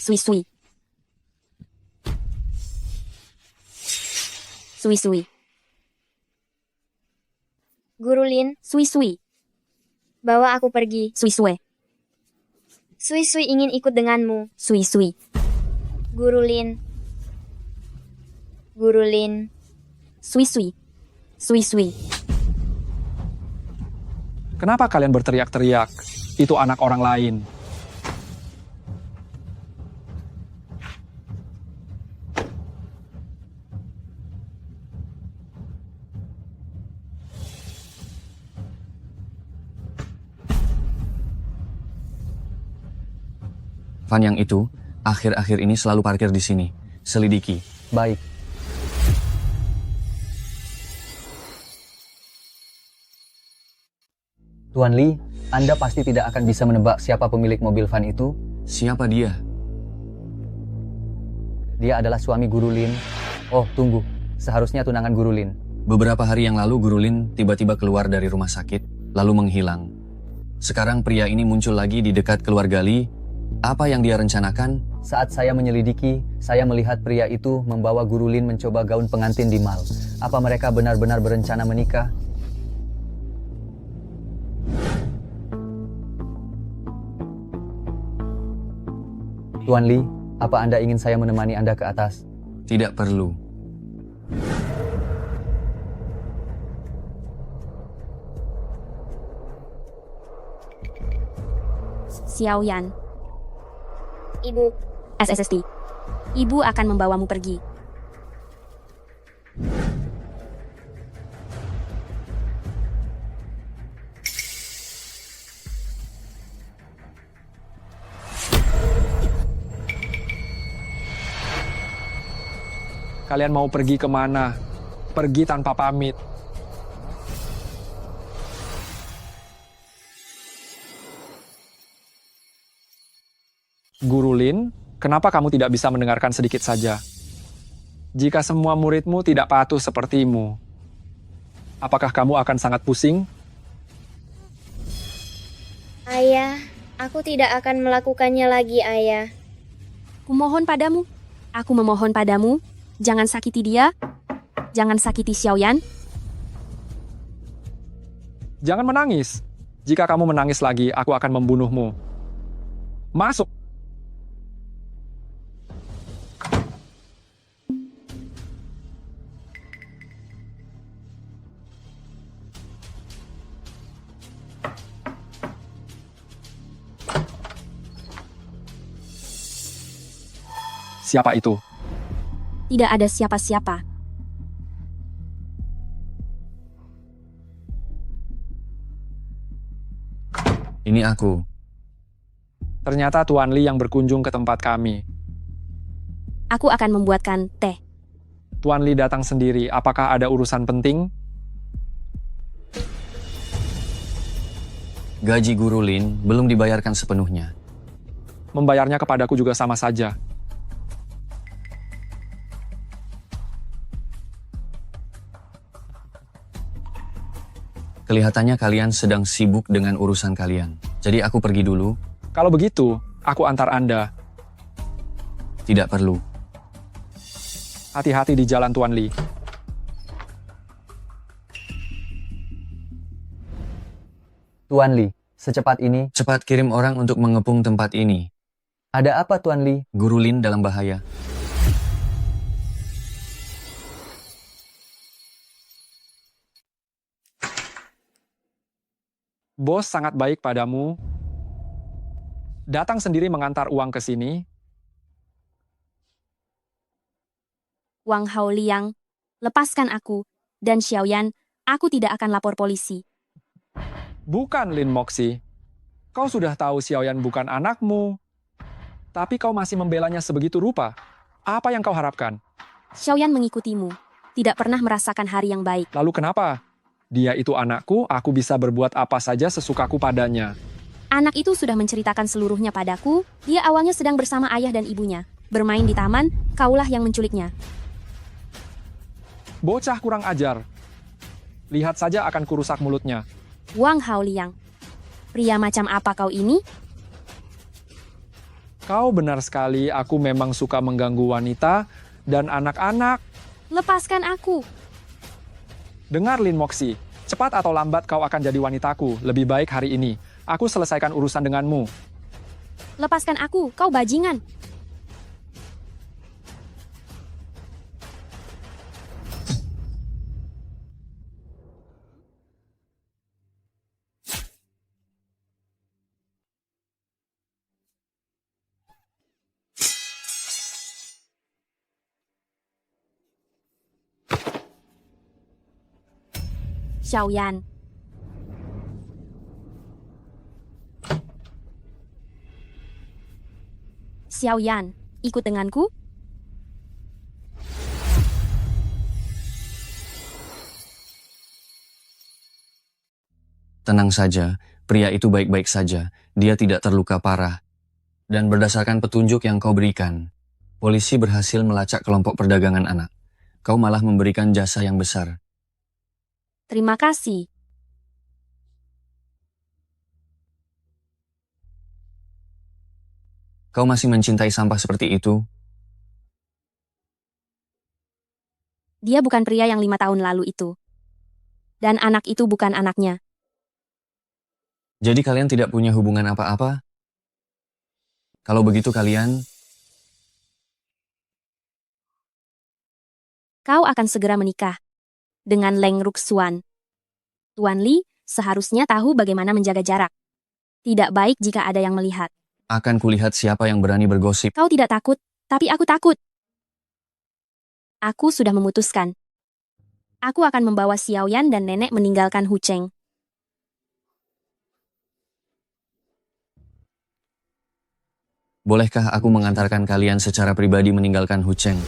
Sui-sui. Sui-sui. Guru Lin. Sui-sui. Bawa aku pergi. Sui-sui. Sui-sui ingin ikut denganmu. Sui-sui. Guru Lin. Guru Lin. Sui-sui. Sui-sui. Kenapa kalian berteriak-teriak? Itu anak orang lain. Fan yang itu, akhir-akhir ini selalu parkir di sini. Selidiki. Baik. Tuan Li, Anda pasti tidak akan bisa menebak siapa pemilik mobil van itu. Siapa dia? Dia adalah suami Guru Lin. Oh, tunggu. Seharusnya tunangan Guru Lin. Beberapa hari yang lalu Guru Lin tiba-tiba keluar dari rumah sakit, lalu menghilang. Sekarang pria ini muncul lagi di dekat keluarga Li. Apa yang dia rencanakan? Saat saya menyelidiki, saya melihat pria itu membawa Guru Lin mencoba gaun pengantin di mall. Apa mereka benar-benar berencana menikah? Tuan Li, apa Anda ingin saya menemani Anda ke atas? Tidak perlu. Xiaoyan. Ibu. SSSD. Ibu akan membawamu pergi. Kalian mau pergi kemana? Pergi tanpa pamit. Guru Lin, kenapa kamu tidak bisa mendengarkan sedikit saja? Jika semua muridmu tidak patuh sepertimu, apakah kamu akan sangat pusing? Ayah, aku tidak akan melakukannya lagi, Ayah. Kumohon padamu. Aku memohon padamu. Jangan sakiti dia. Jangan sakiti Xiaoyan. Jangan menangis. Jika kamu menangis lagi, aku akan membunuhmu. Masuk. Siapa itu? Tidak ada siapa-siapa. Ini aku. Ternyata Tuan Li yang berkunjung ke tempat kami. Aku akan membuatkan teh. Tuan Li datang sendiri. Apakah ada urusan penting? Gaji guru Lin belum dibayarkan sepenuhnya. Membayarnya kepadaku juga sama saja. Kelihatannya kalian sedang sibuk dengan urusan kalian. Jadi aku pergi dulu. Kalau begitu, aku antar Anda. Tidak perlu. Hati-hati di jalan, Tuan Li. Tuan Li, secepat ini, Cepat kirim orang untuk mengepung tempat ini. ada apa Tuan Li? Guru Lin dalam bahaya. Bos sangat baik padamu. Datang sendiri mengantar uang ke sini. Wang Haoliang, lepaskan aku. Dan Xiaoyan, aku tidak akan lapor polisi. Bukan Lin Moxi. Kau sudah tahu Xiaoyan bukan anakmu. Tapi kau masih membelanya sebegitu rupa. Apa yang kau harapkan? Xiaoyan mengikutimu. Tidak pernah merasakan hari yang baik. Lalu kenapa? Dia itu anakku, aku bisa berbuat apa saja sesukaku padanya. Anak itu sudah menceritakan seluruhnya padaku. Dia awalnya sedang bersama ayah dan ibunya. Bermain di taman, kaulah yang menculiknya. Bocah kurang ajar. Lihat saja akan kurusak mulutnya. Wang Haoliang, pria macam apa kau ini? Kau benar sekali, aku memang suka mengganggu wanita dan anak-anak. Lepaskan aku. Dengar Lin Moxi, cepat atau lambat kau akan jadi wanitaku. Lebih baik hari ini. Aku selesaikan urusan denganmu. Lepaskan aku, kau bajingan. Xiaoyan. Xiaoyan, ikut denganku? Tenang saja, pria itu baik-baik saja. Dia tidak terluka parah. Dan berdasarkan petunjuk yang kau berikan, polisi berhasil melacak kelompok perdagangan anak. Kau malah memberikan jasa yang besar. Terima kasih. Kau masih mencintai sampah seperti itu? Dia bukan pria yang 5 tahun lalu itu. Dan anak itu bukan anaknya. Jadi kalian tidak punya hubungan apa-apa? Kalau begitu kalian... Kau akan segera menikah dengan Leng Ruxuan. Tuan Li seharusnya tahu bagaimana menjaga jarak. Tidak baik jika ada yang melihat. Akan kulihat siapa yang berani bergosip. Kau tidak takut, tapi aku takut. Aku sudah memutuskan. Aku akan membawa Xiaoyan dan nenek meninggalkan Hucheng. Bolehkah aku mengantarkan kalian secara pribadi meninggalkan Hucheng?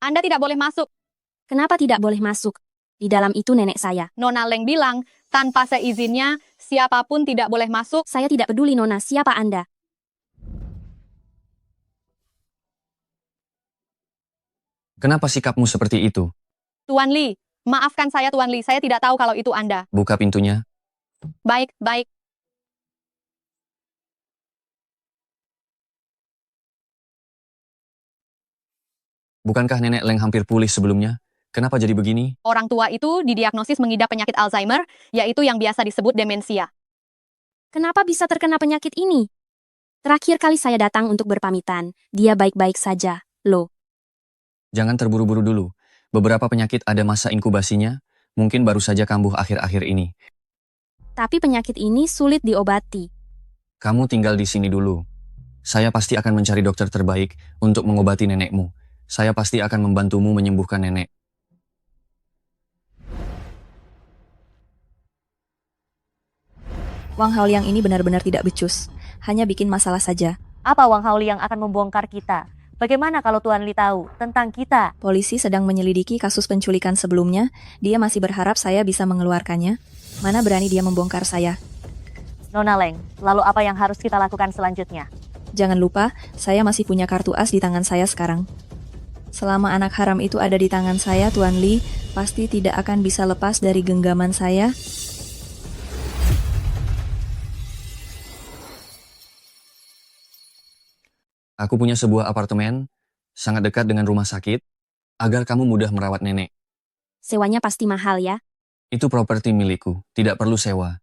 Anda tidak boleh masuk. Kenapa tidak boleh masuk? Di dalam itu nenek saya. Nona Leng bilang, tanpa seizinnya, siapapun tidak boleh masuk. Saya tidak peduli Nona, siapa Anda? Kenapa sikapmu seperti itu? Tuan Li, maafkan saya Tuan Li, saya tidak tahu kalau itu Anda. Buka pintunya. Baik, baik. Bukankah nenek Leng hampir pulih sebelumnya? Kenapa jadi begini? Orang tua itu didiagnosis mengidap penyakit Alzheimer, yaitu yang biasa disebut demensia. Kenapa bisa terkena penyakit ini? Terakhir kali saya datang untuk berpamitan. Dia baik-baik saja, loh. Jangan terburu-buru dulu. Beberapa penyakit ada masa inkubasinya, mungkin baru saja kambuh akhir-akhir ini. Tapi penyakit ini sulit diobati. Kamu tinggal di sini dulu. Saya pasti akan mencari dokter terbaik untuk mengobati nenekmu. Saya pasti akan membantumu menyembuhkan nenek. Wang Haoliang ini benar-benar tidak becus. Hanya bikin masalah saja. Apa Wang Haoliang akan membongkar kita? Bagaimana kalau Tuan Li tahu tentang kita? Polisi sedang menyelidiki kasus penculikan sebelumnya. Dia masih berharap saya bisa mengeluarkannya. Mana berani dia membongkar saya. Nona Leng, lalu apa yang harus kita lakukan selanjutnya? Jangan lupa, saya masih punya kartu as di tangan saya sekarang. Selama anak haram itu ada di tangan saya, Tuan Li pasti tidak akan bisa lepas dari genggaman saya. Aku punya sebuah apartemen, sangat dekat dengan rumah sakit, agar kamu mudah merawat nenek. Sewanya pasti mahal ya? Itu properti milikku, tidak perlu sewa.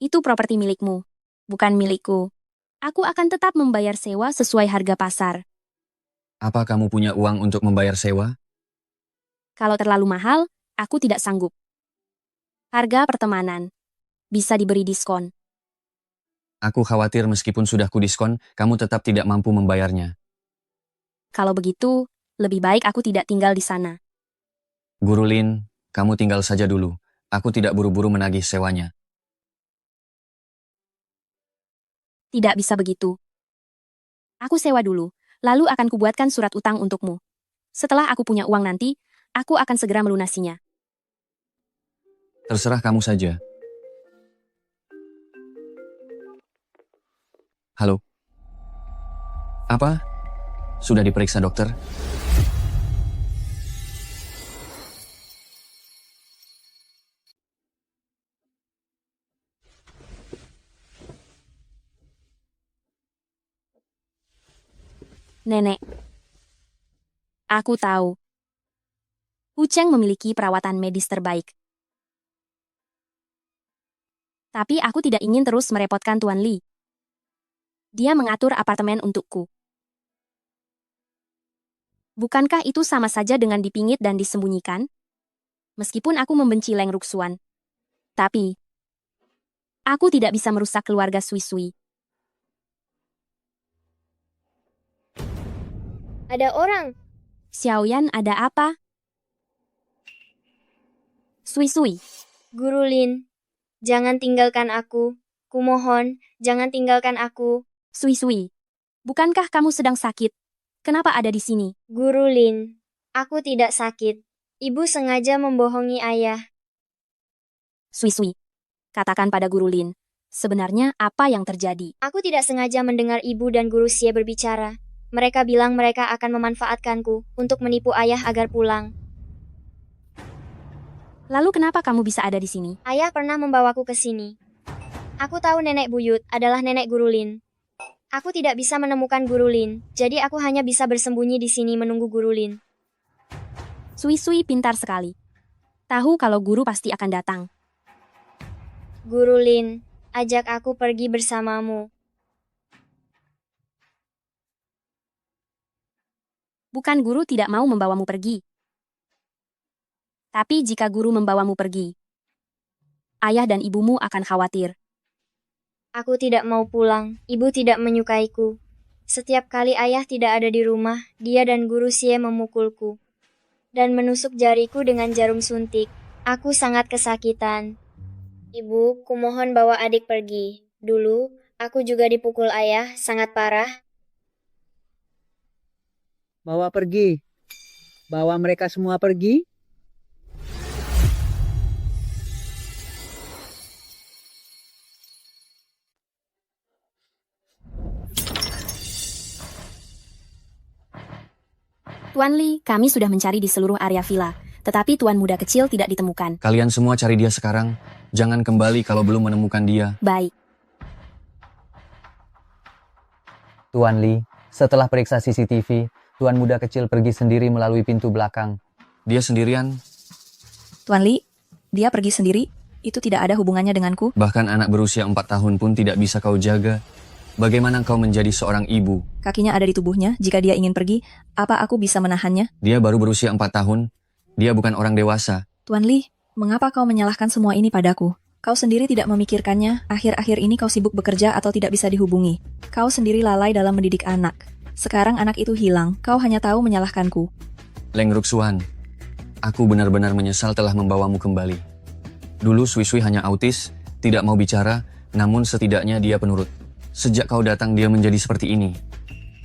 Itu properti milikmu, bukan milikku. Aku akan tetap membayar sewa sesuai harga pasar. Apa kamu punya uang untuk membayar sewa? Kalau terlalu mahal, aku tidak sanggup. Harga pertemanan. Bisa diberi diskon. Aku khawatir meskipun sudah kudiskon, kamu tetap tidak mampu membayarnya. Kalau begitu, lebih baik aku tidak tinggal di sana. Guru Lin, kamu tinggal saja dulu. Aku tidak buru-buru menagih sewanya. Tidak bisa begitu. Aku sewa dulu, lalu akan kubuatkan surat utang untukmu. Setelah aku punya uang nanti, aku akan segera melunasinya. Terserah kamu saja. Halo? Apa? Sudah diperiksa dokter? Nenek. Aku tahu. Hucheng memiliki perawatan medis terbaik. Tapi aku tidak ingin terus merepotkan Tuan Li. Dia mengatur apartemen untukku. Bukankah itu sama saja dengan dipingit dan disembunyikan? Meskipun aku membenci Leng Ruxuan. Tapi, aku tidak bisa merusak keluarga Sui Sui. Ada orang. Xiaoyan, ada apa? Sui Sui. Guru Lin, jangan tinggalkan aku. Kumohon, jangan tinggalkan aku. Sui Sui. Bukankah kamu sedang sakit? Kenapa ada di sini? Guru Lin, aku tidak sakit. Ibu sengaja membohongi ayah. Sui Sui. Katakan pada Guru Lin, sebenarnya apa yang terjadi? Aku tidak sengaja mendengar ibu dan Guru Xie berbicara. Mereka bilang mereka akan memanfaatkanku untuk menipu ayah agar pulang. Lalu kenapa kamu bisa ada di sini? Ayah pernah membawaku ke sini. Aku tahu nenek buyut adalah nenek Guru Lin. Aku tidak bisa menemukan Guru Lin, jadi aku hanya bisa bersembunyi di sini menunggu Guru Lin. Sui Sui pintar sekali. Tahu kalau guru pasti akan datang. Guru Lin, ajak aku pergi bersamamu. Bukan guru tidak mau membawamu pergi. Tapi jika guru membawamu pergi, ayah dan ibumu akan khawatir. Aku tidak mau pulang, ibu tidak menyukaiku. Setiap kali ayah tidak ada di rumah, dia dan Guru Xie memukulku. Dan menusuk jariku dengan jarum suntik. Aku sangat kesakitan. Ibu, kumohon bawa adik pergi. Dulu, aku juga dipukul ayah, sangat parah. Bawa pergi. Bawa mereka semua pergi. Tuan Li, kami sudah mencari di seluruh area villa, tetapi tuan muda kecil tidak ditemukan. Kalian semua cari dia sekarang. Jangan kembali kalau belum menemukan dia. Baik. Tuan Li, setelah periksa CCTV, tuan muda kecil pergi sendiri melalui pintu belakang. Dia sendirian? Tuan Li, dia pergi sendiri. Itu tidak ada hubungannya denganku. Bahkan anak berusia 4 tahun pun tidak bisa kau jaga. Bagaimana kau menjadi seorang ibu? Kakinya ada di tubuhnya. Jika dia ingin pergi, apa aku bisa menahannya? Dia baru berusia 4 tahun. Dia bukan orang dewasa. Tuan Li, mengapa kau menyalahkan semua ini padaku? Kau sendiri tidak memikirkannya, akhir-akhir ini kau sibuk bekerja atau tidak bisa dihubungi. Kau sendiri lalai dalam mendidik anak. Sekarang anak itu hilang, kau hanya tahu menyalahkanku. Leng Ruxuan, aku benar-benar menyesal telah membawamu kembali. Dulu Sui Sui hanya autis, tidak mau bicara, namun setidaknya dia penurut. Sejak kau datang dia menjadi seperti ini.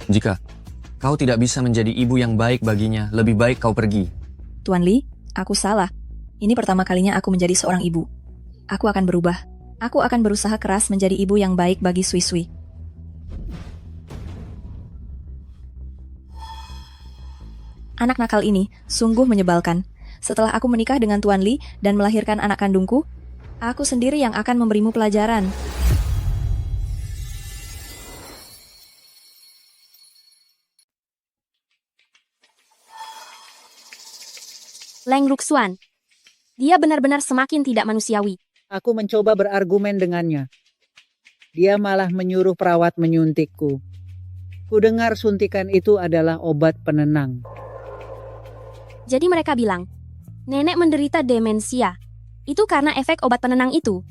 Jika kau tidak bisa menjadi ibu yang baik baginya, lebih baik kau pergi. Tuan Li, aku salah. Ini pertama kalinya aku menjadi seorang ibu. Aku akan berubah. Aku akan berusaha keras menjadi ibu yang baik bagi Sui Sui. Anak nakal ini sungguh menyebalkan. Setelah aku menikah dengan Tuan Li dan melahirkan anak kandungku, aku sendiri yang akan memberimu pelajaran. Leng Ruxuan, dia benar-benar semakin tidak manusiawi. Aku mencoba berargumen dengannya. Dia malah menyuruh perawat menyuntikku. Kudengar suntikan itu adalah obat penenang. Jadi mereka bilang, nenek menderita demensia. Itu karena efek obat penenang itu.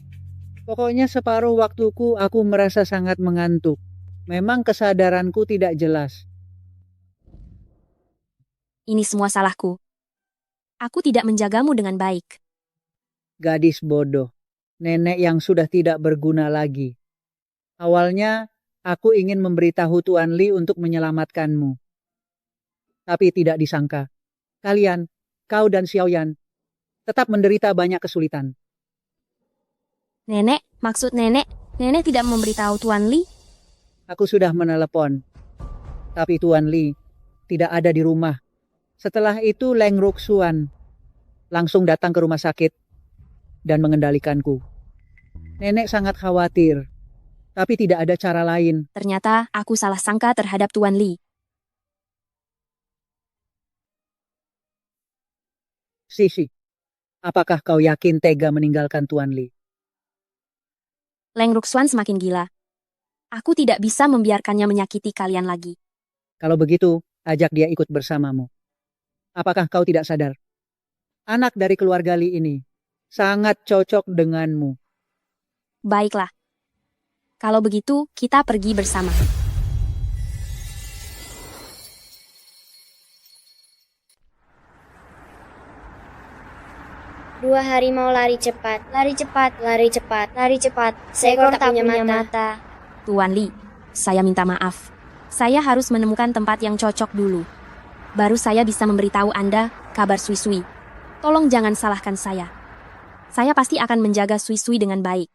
Pokoknya separuh waktuku aku merasa sangat mengantuk. Memang kesadaranku tidak jelas. Ini semua salahku. Aku tidak menjagamu dengan baik. Gadis bodoh. Nenek yang sudah tidak berguna lagi. Awalnya, aku ingin memberitahu Tuan Li untuk menyelamatkanmu. Tapi tidak disangka. Kalian, kau dan Xiaoyan, tetap menderita banyak kesulitan. Nenek, maksud nenek tidak memberitahu Tuan Li? Aku sudah menelepon. Tapi Tuan Li tidak ada di rumah. Setelah itu Leng Ruxuan langsung datang ke rumah sakit dan mengendalikanku. Nenek sangat khawatir, tapi tidak ada cara lain. Ternyata aku salah sangka terhadap Tuan Li. Sisi, apakah kau yakin tega meninggalkan Tuan Li? Leng Ruxuan semakin gila. Aku tidak bisa membiarkannya menyakiti kalian lagi. Kalau begitu, ajak dia ikut bersamamu. Apakah kau tidak sadar? Anak dari keluarga Li ini sangat cocok denganmu. Baiklah. Kalau begitu, kita pergi bersama. Dua harimau lari cepat, lari cepat, lari cepat, lari cepat. Seekor tak punya mata. Tuan Li, saya minta maaf. Saya harus menemukan tempat yang cocok dulu. Baru saya bisa memberitahu Anda kabar Sui Sui. Tolong jangan salahkan saya. Saya pasti akan menjaga Sui Sui dengan baik.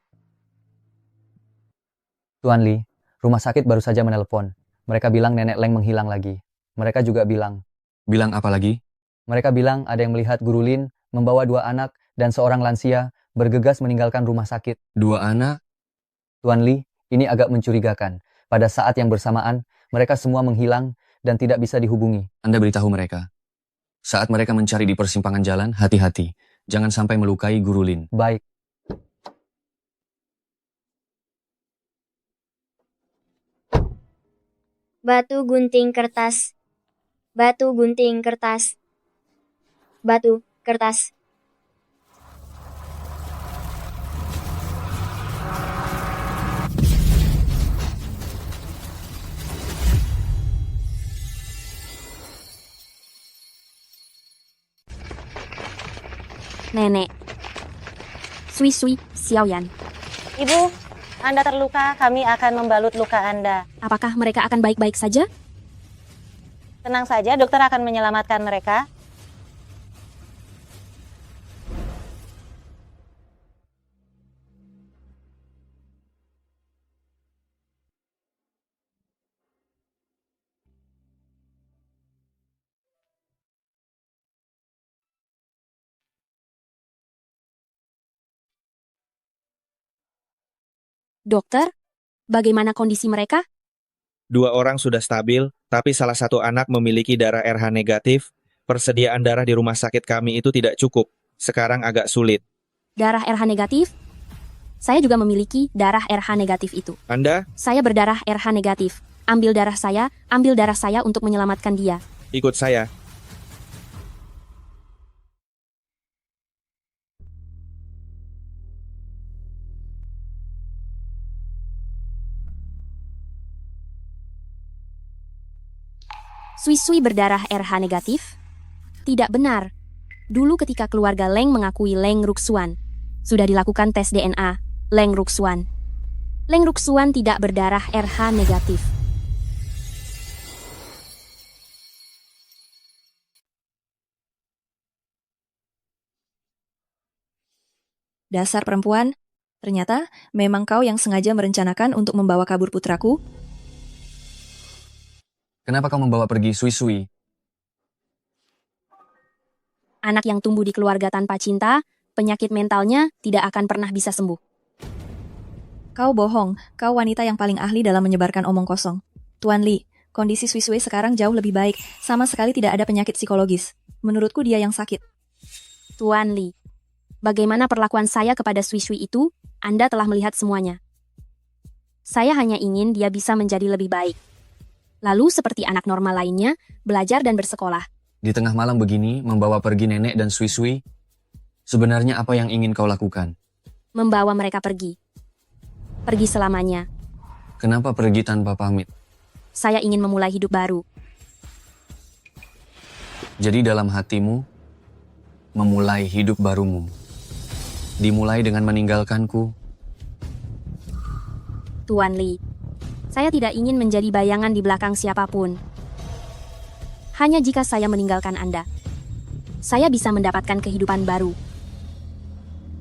Tuan Li, rumah sakit baru saja menelpon. Mereka bilang nenek Leng menghilang lagi. Mereka juga bilang. Bilang apa lagi? Mereka bilang ada yang melihat Guru Lin membawa 2 anak dan seorang lansia bergegas meninggalkan rumah sakit. 2 anak? Tuan Li, ini agak mencurigakan. Pada saat yang bersamaan, mereka semua menghilang dan tidak bisa dihubungi. Anda beritahu mereka. Saat mereka mencari di persimpangan jalan, hati-hati. Jangan sampai melukai Guru Lin. Baik. Batu gunting kertas. Batu gunting kertas. Batu, kertas. Nenek. Sui Sui, Xiaoyan. Ibu, Anda terluka, kami akan membalut luka Anda. Apakah mereka akan baik-baik saja? Tenang saja, dokter akan menyelamatkan mereka. Dokter, bagaimana kondisi mereka? 2 orang sudah stabil, tapi salah satu anak memiliki darah RH negatif. Persediaan darah di rumah sakit kami itu tidak cukup. Sekarang agak sulit. Darah RH negatif? Saya juga memiliki darah RH negatif itu. Anda? Saya berdarah RH negatif. Ambil darah saya untuk menyelamatkan dia. Ikut saya. Sui-Sui berdarah RH negatif? Tidak benar. Dulu ketika keluarga Leng mengakui Leng Ruxuan, sudah dilakukan tes DNA Leng Ruxuan. Leng Ruxuan tidak berdarah RH negatif. Dasar perempuan, ternyata memang kau yang sengaja merencanakan untuk membawa kabur putraku? Kenapa kau membawa pergi Sui-Sui? Anak yang tumbuh di keluarga tanpa cinta, penyakit mentalnya tidak akan pernah bisa sembuh. Kau bohong, kau wanita yang paling ahli dalam menyebarkan omong kosong. Tuan Li, kondisi Sui-Sui sekarang jauh lebih baik, sama sekali tidak ada penyakit psikologis. Menurutku dia yang sakit. Tuan Li, bagaimana perlakuan saya kepada Sui-Sui itu, Anda telah melihat semuanya. Saya hanya ingin dia bisa menjadi lebih baik. Lalu seperti anak normal lainnya, belajar dan bersekolah. Di tengah malam begini, membawa pergi nenek dan Sui-Sui? Sebenarnya apa yang ingin kau lakukan? Membawa mereka pergi. Pergi selamanya. Kenapa pergi tanpa pamit? Saya ingin memulai hidup baru. Jadi dalam hatimu, memulai hidup barumu. Dimulai dengan meninggalkanku. Tuan Li, saya tidak ingin menjadi bayangan di belakang siapapun. Hanya jika saya meninggalkan Anda, saya bisa mendapatkan kehidupan baru.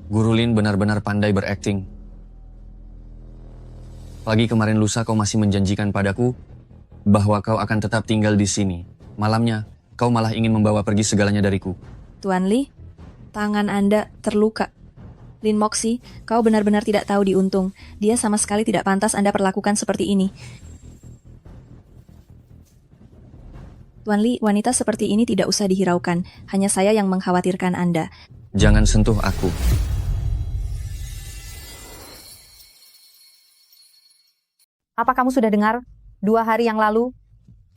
Guru Lin benar-benar pandai berakting. Pagi kemarin lusa kau masih menjanjikan padaku bahwa kau akan tetap tinggal di sini. Malamnya, kau malah ingin membawa pergi segalanya dariku. Tuan Li, tangan Anda terluka. Lin Moxi, kau benar-benar tidak tahu diuntung. Dia sama sekali tidak pantas Anda perlakukan seperti ini. Tuan Li, wanita seperti ini tidak usah dihiraukan. Hanya saya yang mengkhawatirkan Anda. Jangan sentuh aku. Apa kamu sudah dengar? 2 hari yang lalu,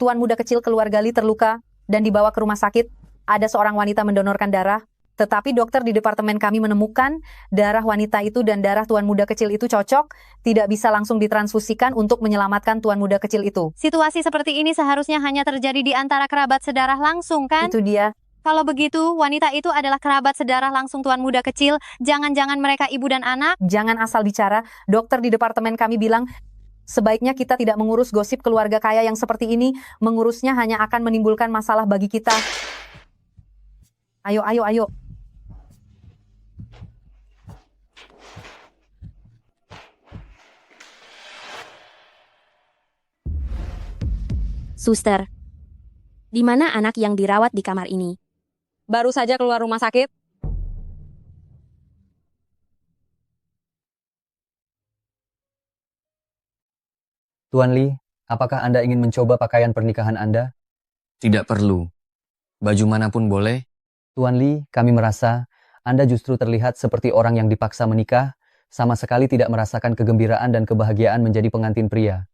tuan muda kecil keluarga Li terluka dan dibawa ke rumah sakit. Ada seorang wanita mendonorkan darah. Tetapi dokter di departemen kami menemukan darah wanita itu dan darah tuan muda kecil itu cocok, tidak bisa langsung ditransfusikan untuk menyelamatkan tuan muda kecil itu. Situasi seperti ini seharusnya hanya terjadi di antara kerabat sedarah langsung, kan? Itu dia. Kalau begitu, wanita itu adalah kerabat sedarah langsung tuan muda kecil. Jangan-jangan mereka ibu dan anak? Jangan asal bicara. Dokter di departemen kami bilang, sebaiknya kita tidak mengurus gosip keluarga kaya yang seperti ini. Mengurusnya hanya akan menimbulkan masalah bagi kita. Ayo, ayo, ayo. Suster, di mana anak yang dirawat di kamar ini? Baru saja keluar rumah sakit. Tuan Li, apakah Anda ingin mencoba pakaian pernikahan Anda? Tidak perlu. Baju manapun boleh. Tuan Li, kami merasa Anda justru terlihat seperti orang yang dipaksa menikah, sama sekali tidak merasakan kegembiraan dan kebahagiaan menjadi pengantin pria.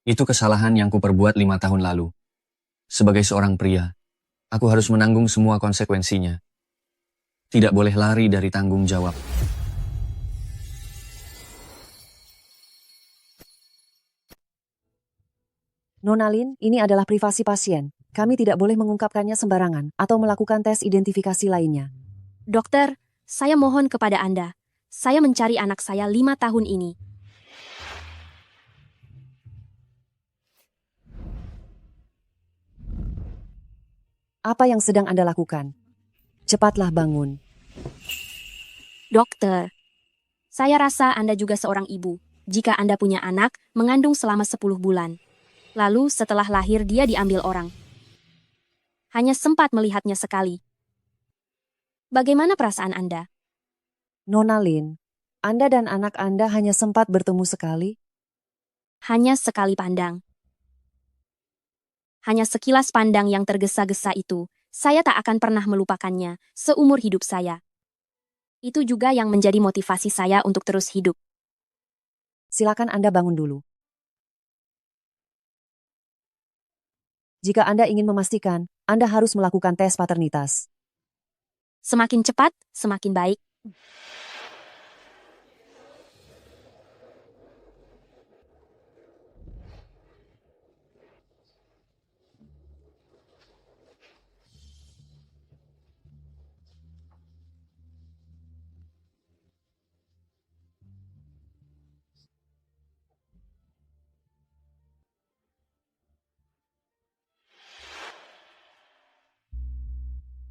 Itu kesalahan yang kuperbuat 5 tahun lalu. Sebagai seorang pria, aku harus menanggung semua konsekuensinya. Tidak boleh lari dari tanggung jawab. Nona Lin, ini adalah privasi pasien. Kami tidak boleh mengungkapkannya sembarangan atau melakukan tes identifikasi lainnya. Dokter, saya mohon kepada Anda. Saya mencari anak saya 5 tahun ini. Apa yang sedang Anda lakukan? Cepatlah bangun. Dokter, saya rasa Anda juga seorang ibu. Jika Anda punya anak, mengandung selama 10 bulan. Lalu setelah lahir dia diambil orang. Hanya sempat melihatnya sekali. Bagaimana perasaan Anda? Nona Lin, Anda dan anak Anda hanya sempat bertemu sekali? Hanya sekali pandang. Hanya sekilas pandang yang tergesa-gesa itu, saya tak akan pernah melupakannya seumur hidup saya. Itu juga yang menjadi motivasi saya untuk terus hidup. Silakan Anda bangun dulu. Jika Anda ingin memastikan, Anda harus melakukan tes paternitas. Semakin cepat, semakin baik.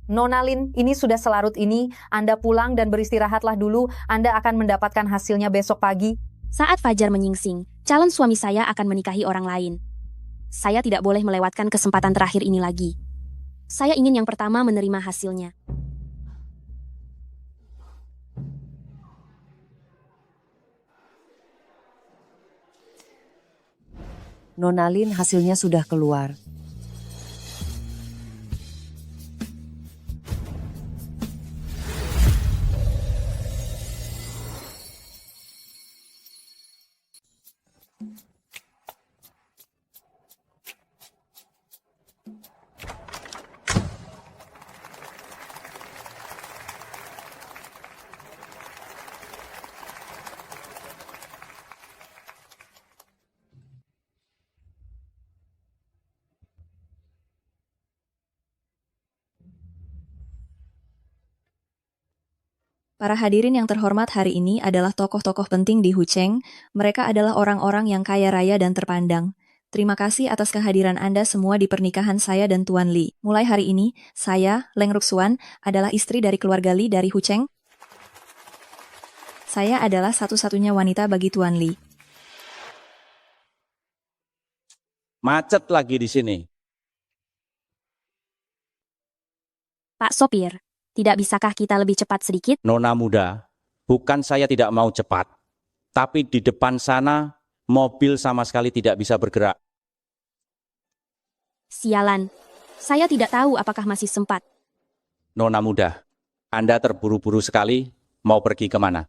Nona Lin, ini sudah selarut ini. Anda pulang dan beristirahatlah dulu. Anda akan mendapatkan hasilnya besok pagi. Saat fajar menyingsing, calon suami saya akan menikahi orang lain. Saya tidak boleh melewatkan kesempatan terakhir ini lagi. Saya ingin yang pertama menerima hasilnya. Nona Lin, hasilnya sudah keluar. Para hadirin yang terhormat, hari ini adalah tokoh-tokoh penting di Hucheng. Mereka adalah orang-orang yang kaya raya dan terpandang. Terima kasih atas kehadiran Anda semua di pernikahan saya dan Tuan Li. Mulai hari ini, saya, Leng Ruxuan, adalah istri dari keluarga Li dari Hucheng. Saya adalah satu-satunya wanita bagi Tuan Li. Macet lagi di sini. Pak sopir, tidak bisakah kita lebih cepat sedikit? Nona muda, bukan saya tidak mau cepat. Tapi di depan sana, mobil sama sekali tidak bisa bergerak. Sialan, saya tidak tahu apakah masih sempat. Nona muda, Anda terburu-buru sekali, mau pergi kemana?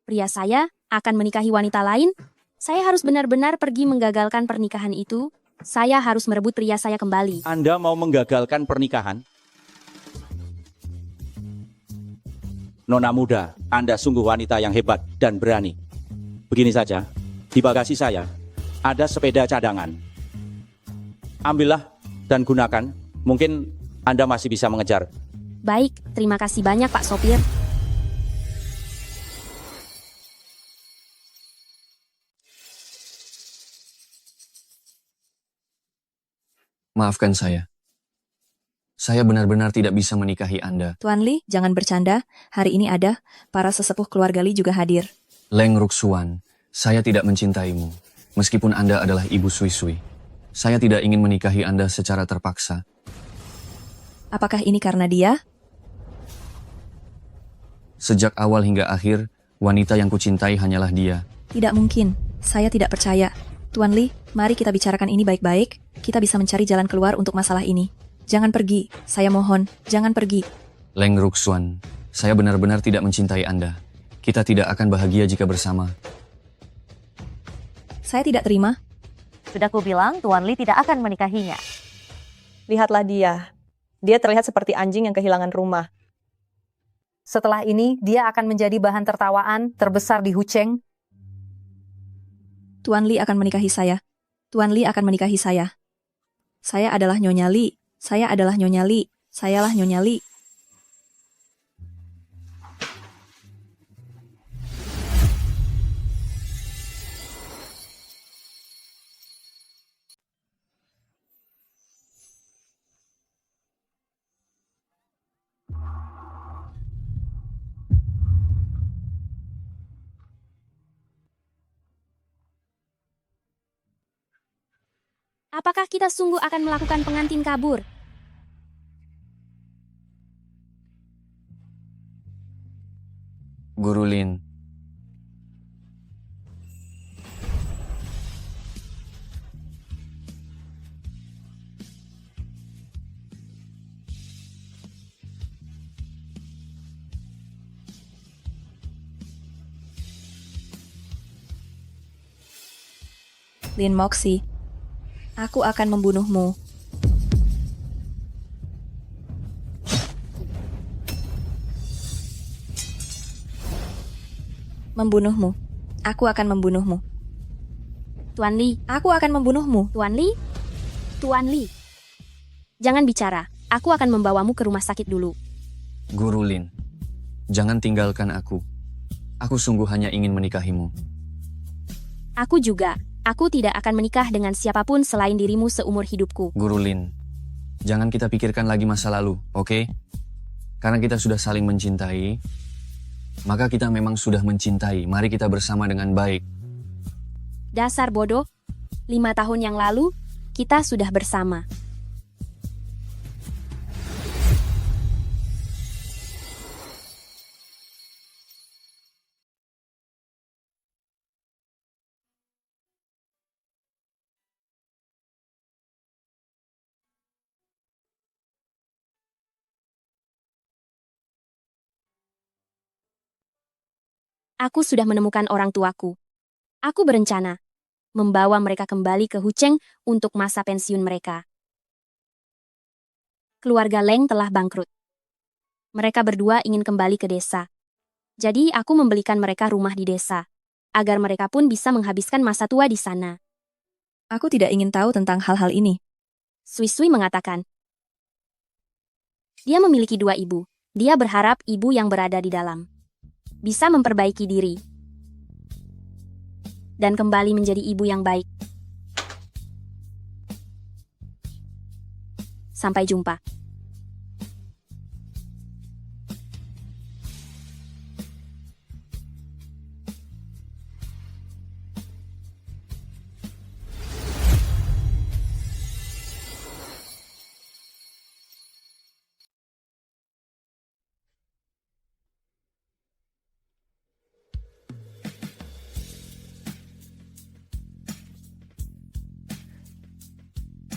Pria saya akan menikahi wanita lain. Saya harus benar-benar pergi menggagalkan pernikahan itu. Saya harus merebut pria saya kembali. Anda mau menggagalkan pernikahan? Nona muda, Anda sungguh wanita yang hebat dan berani. Begini saja, di bagasi saya ada sepeda cadangan. Ambillah dan gunakan, mungkin Anda masih bisa mengejar. Baik, terima kasih banyak Pak Sopir. Maafkan saya. Saya benar-benar tidak bisa menikahi Anda. Tuan Li, jangan bercanda. Hari ini ada para sesepuh keluarga Li juga hadir. Leng Ruxuan, saya tidak mencintaimu. Meskipun Anda adalah ibu Sui-Sui. Saya tidak ingin menikahi Anda secara terpaksa. Apakah ini karena dia? Sejak awal hingga akhir, wanita yang kucintai hanyalah dia. Tidak mungkin. Saya tidak percaya. Tuan Li, mari kita bicarakan ini baik-baik. Kita bisa mencari jalan keluar untuk masalah ini. Jangan pergi. Saya mohon, jangan pergi. Leng Ruxuan, saya benar-benar tidak mencintai Anda. Kita tidak akan bahagia jika bersama. Saya tidak terima. Sudah kubilang Tuan Li tidak akan menikahinya. Lihatlah dia. Dia terlihat seperti anjing yang kehilangan rumah. Setelah ini, dia akan menjadi bahan tertawaan terbesar di Hucheng. Tuan Li akan menikahi saya. Tuan Li akan menikahi saya. Saya adalah Nyonya Li. Saya adalah Nyonya Li. Sayalah Nyonya Li. Apakah kita sungguh akan melakukan pengantin kabur? Guru Lin. Lin Moxi. Aku akan membunuhmu. Membunuhmu. Aku akan membunuhmu. Tuan Li. Aku akan membunuhmu. Tuan Li? Tuan Li. Jangan bicara. Aku akan membawamu ke rumah sakit dulu. Guru Lin, jangan tinggalkan aku. Aku sungguh hanya ingin menikahimu. Aku juga. Aku tidak akan menikah dengan siapapun selain dirimu seumur hidupku. Guru Lin, Jangan kita pikirkan lagi masa lalu, oke? Karena kita sudah saling mencintai, maka kita memang sudah mencintai. Mari kita bersama dengan baik. Dasar bodoh, 5 tahun yang lalu, kita sudah bersama. Aku sudah menemukan orang tuaku. Aku berencana membawa mereka kembali ke Hucheng untuk masa pensiun mereka. Keluarga Leng telah bangkrut. Mereka berdua ingin kembali ke desa. Jadi aku membelikan mereka rumah di desa, agar mereka pun bisa menghabiskan masa tua di sana. Aku tidak ingin tahu tentang hal-hal ini. Sui Sui mengatakan. Dia memiliki 2 ibu. Dia berharap ibu yang berada di dalam bisa memperbaiki diri dan kembali menjadi ibu yang baik. Sampai jumpa.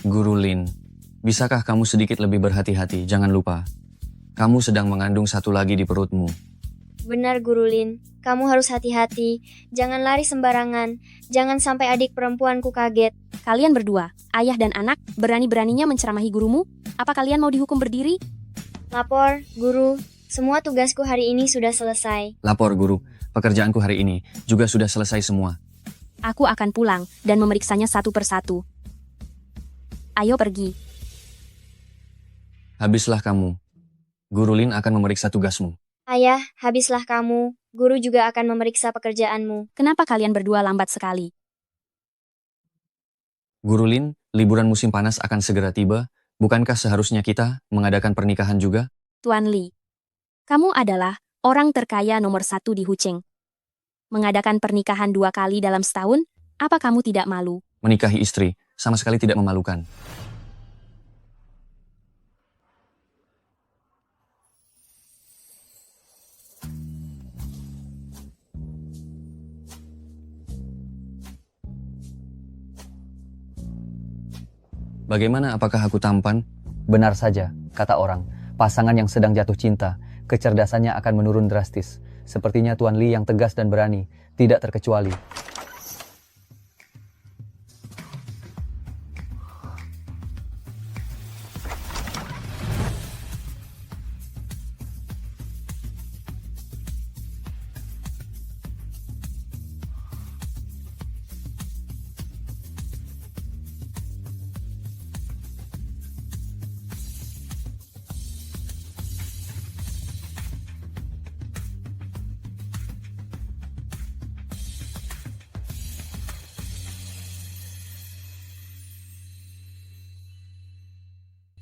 Guru Lin, bisakah kamu sedikit lebih berhati-hati? Jangan lupa, kamu sedang mengandung satu lagi di perutmu. Benar Guru Lin, kamu harus hati-hati. Jangan lari sembarangan. Jangan sampai adik perempuanku kaget. Kalian berdua, ayah dan anak, berani-beraninya menceramahi gurumu? Apa kalian mau dihukum berdiri? Lapor, Guru. Semua tugasku hari ini sudah selesai. Lapor, Guru. Pekerjaanku hari ini juga sudah selesai semua. Aku akan pulang dan memeriksanya satu persatu. Ayo pergi. Habislah kamu. Guru Lin akan memeriksa tugasmu. Ayah, habislah kamu. Guru juga akan memeriksa pekerjaanmu. Kenapa kalian berdua lambat sekali? Guru Lin, liburan musim panas akan segera tiba. Bukankah seharusnya kita mengadakan pernikahan juga? Tuan Li, kamu adalah orang terkaya nomor 1 di Hucheng. Mengadakan pernikahan 2 kali dalam setahun, apa kamu tidak malu? Menikahi istri sama sekali tidak memalukan. Bagaimana, apakah aku tampan? Benar saja, kata orang. Pasangan yang sedang jatuh cinta, kecerdasannya akan menurun drastis. Sepertinya Tuan Li yang tegas dan berani, tidak terkecuali.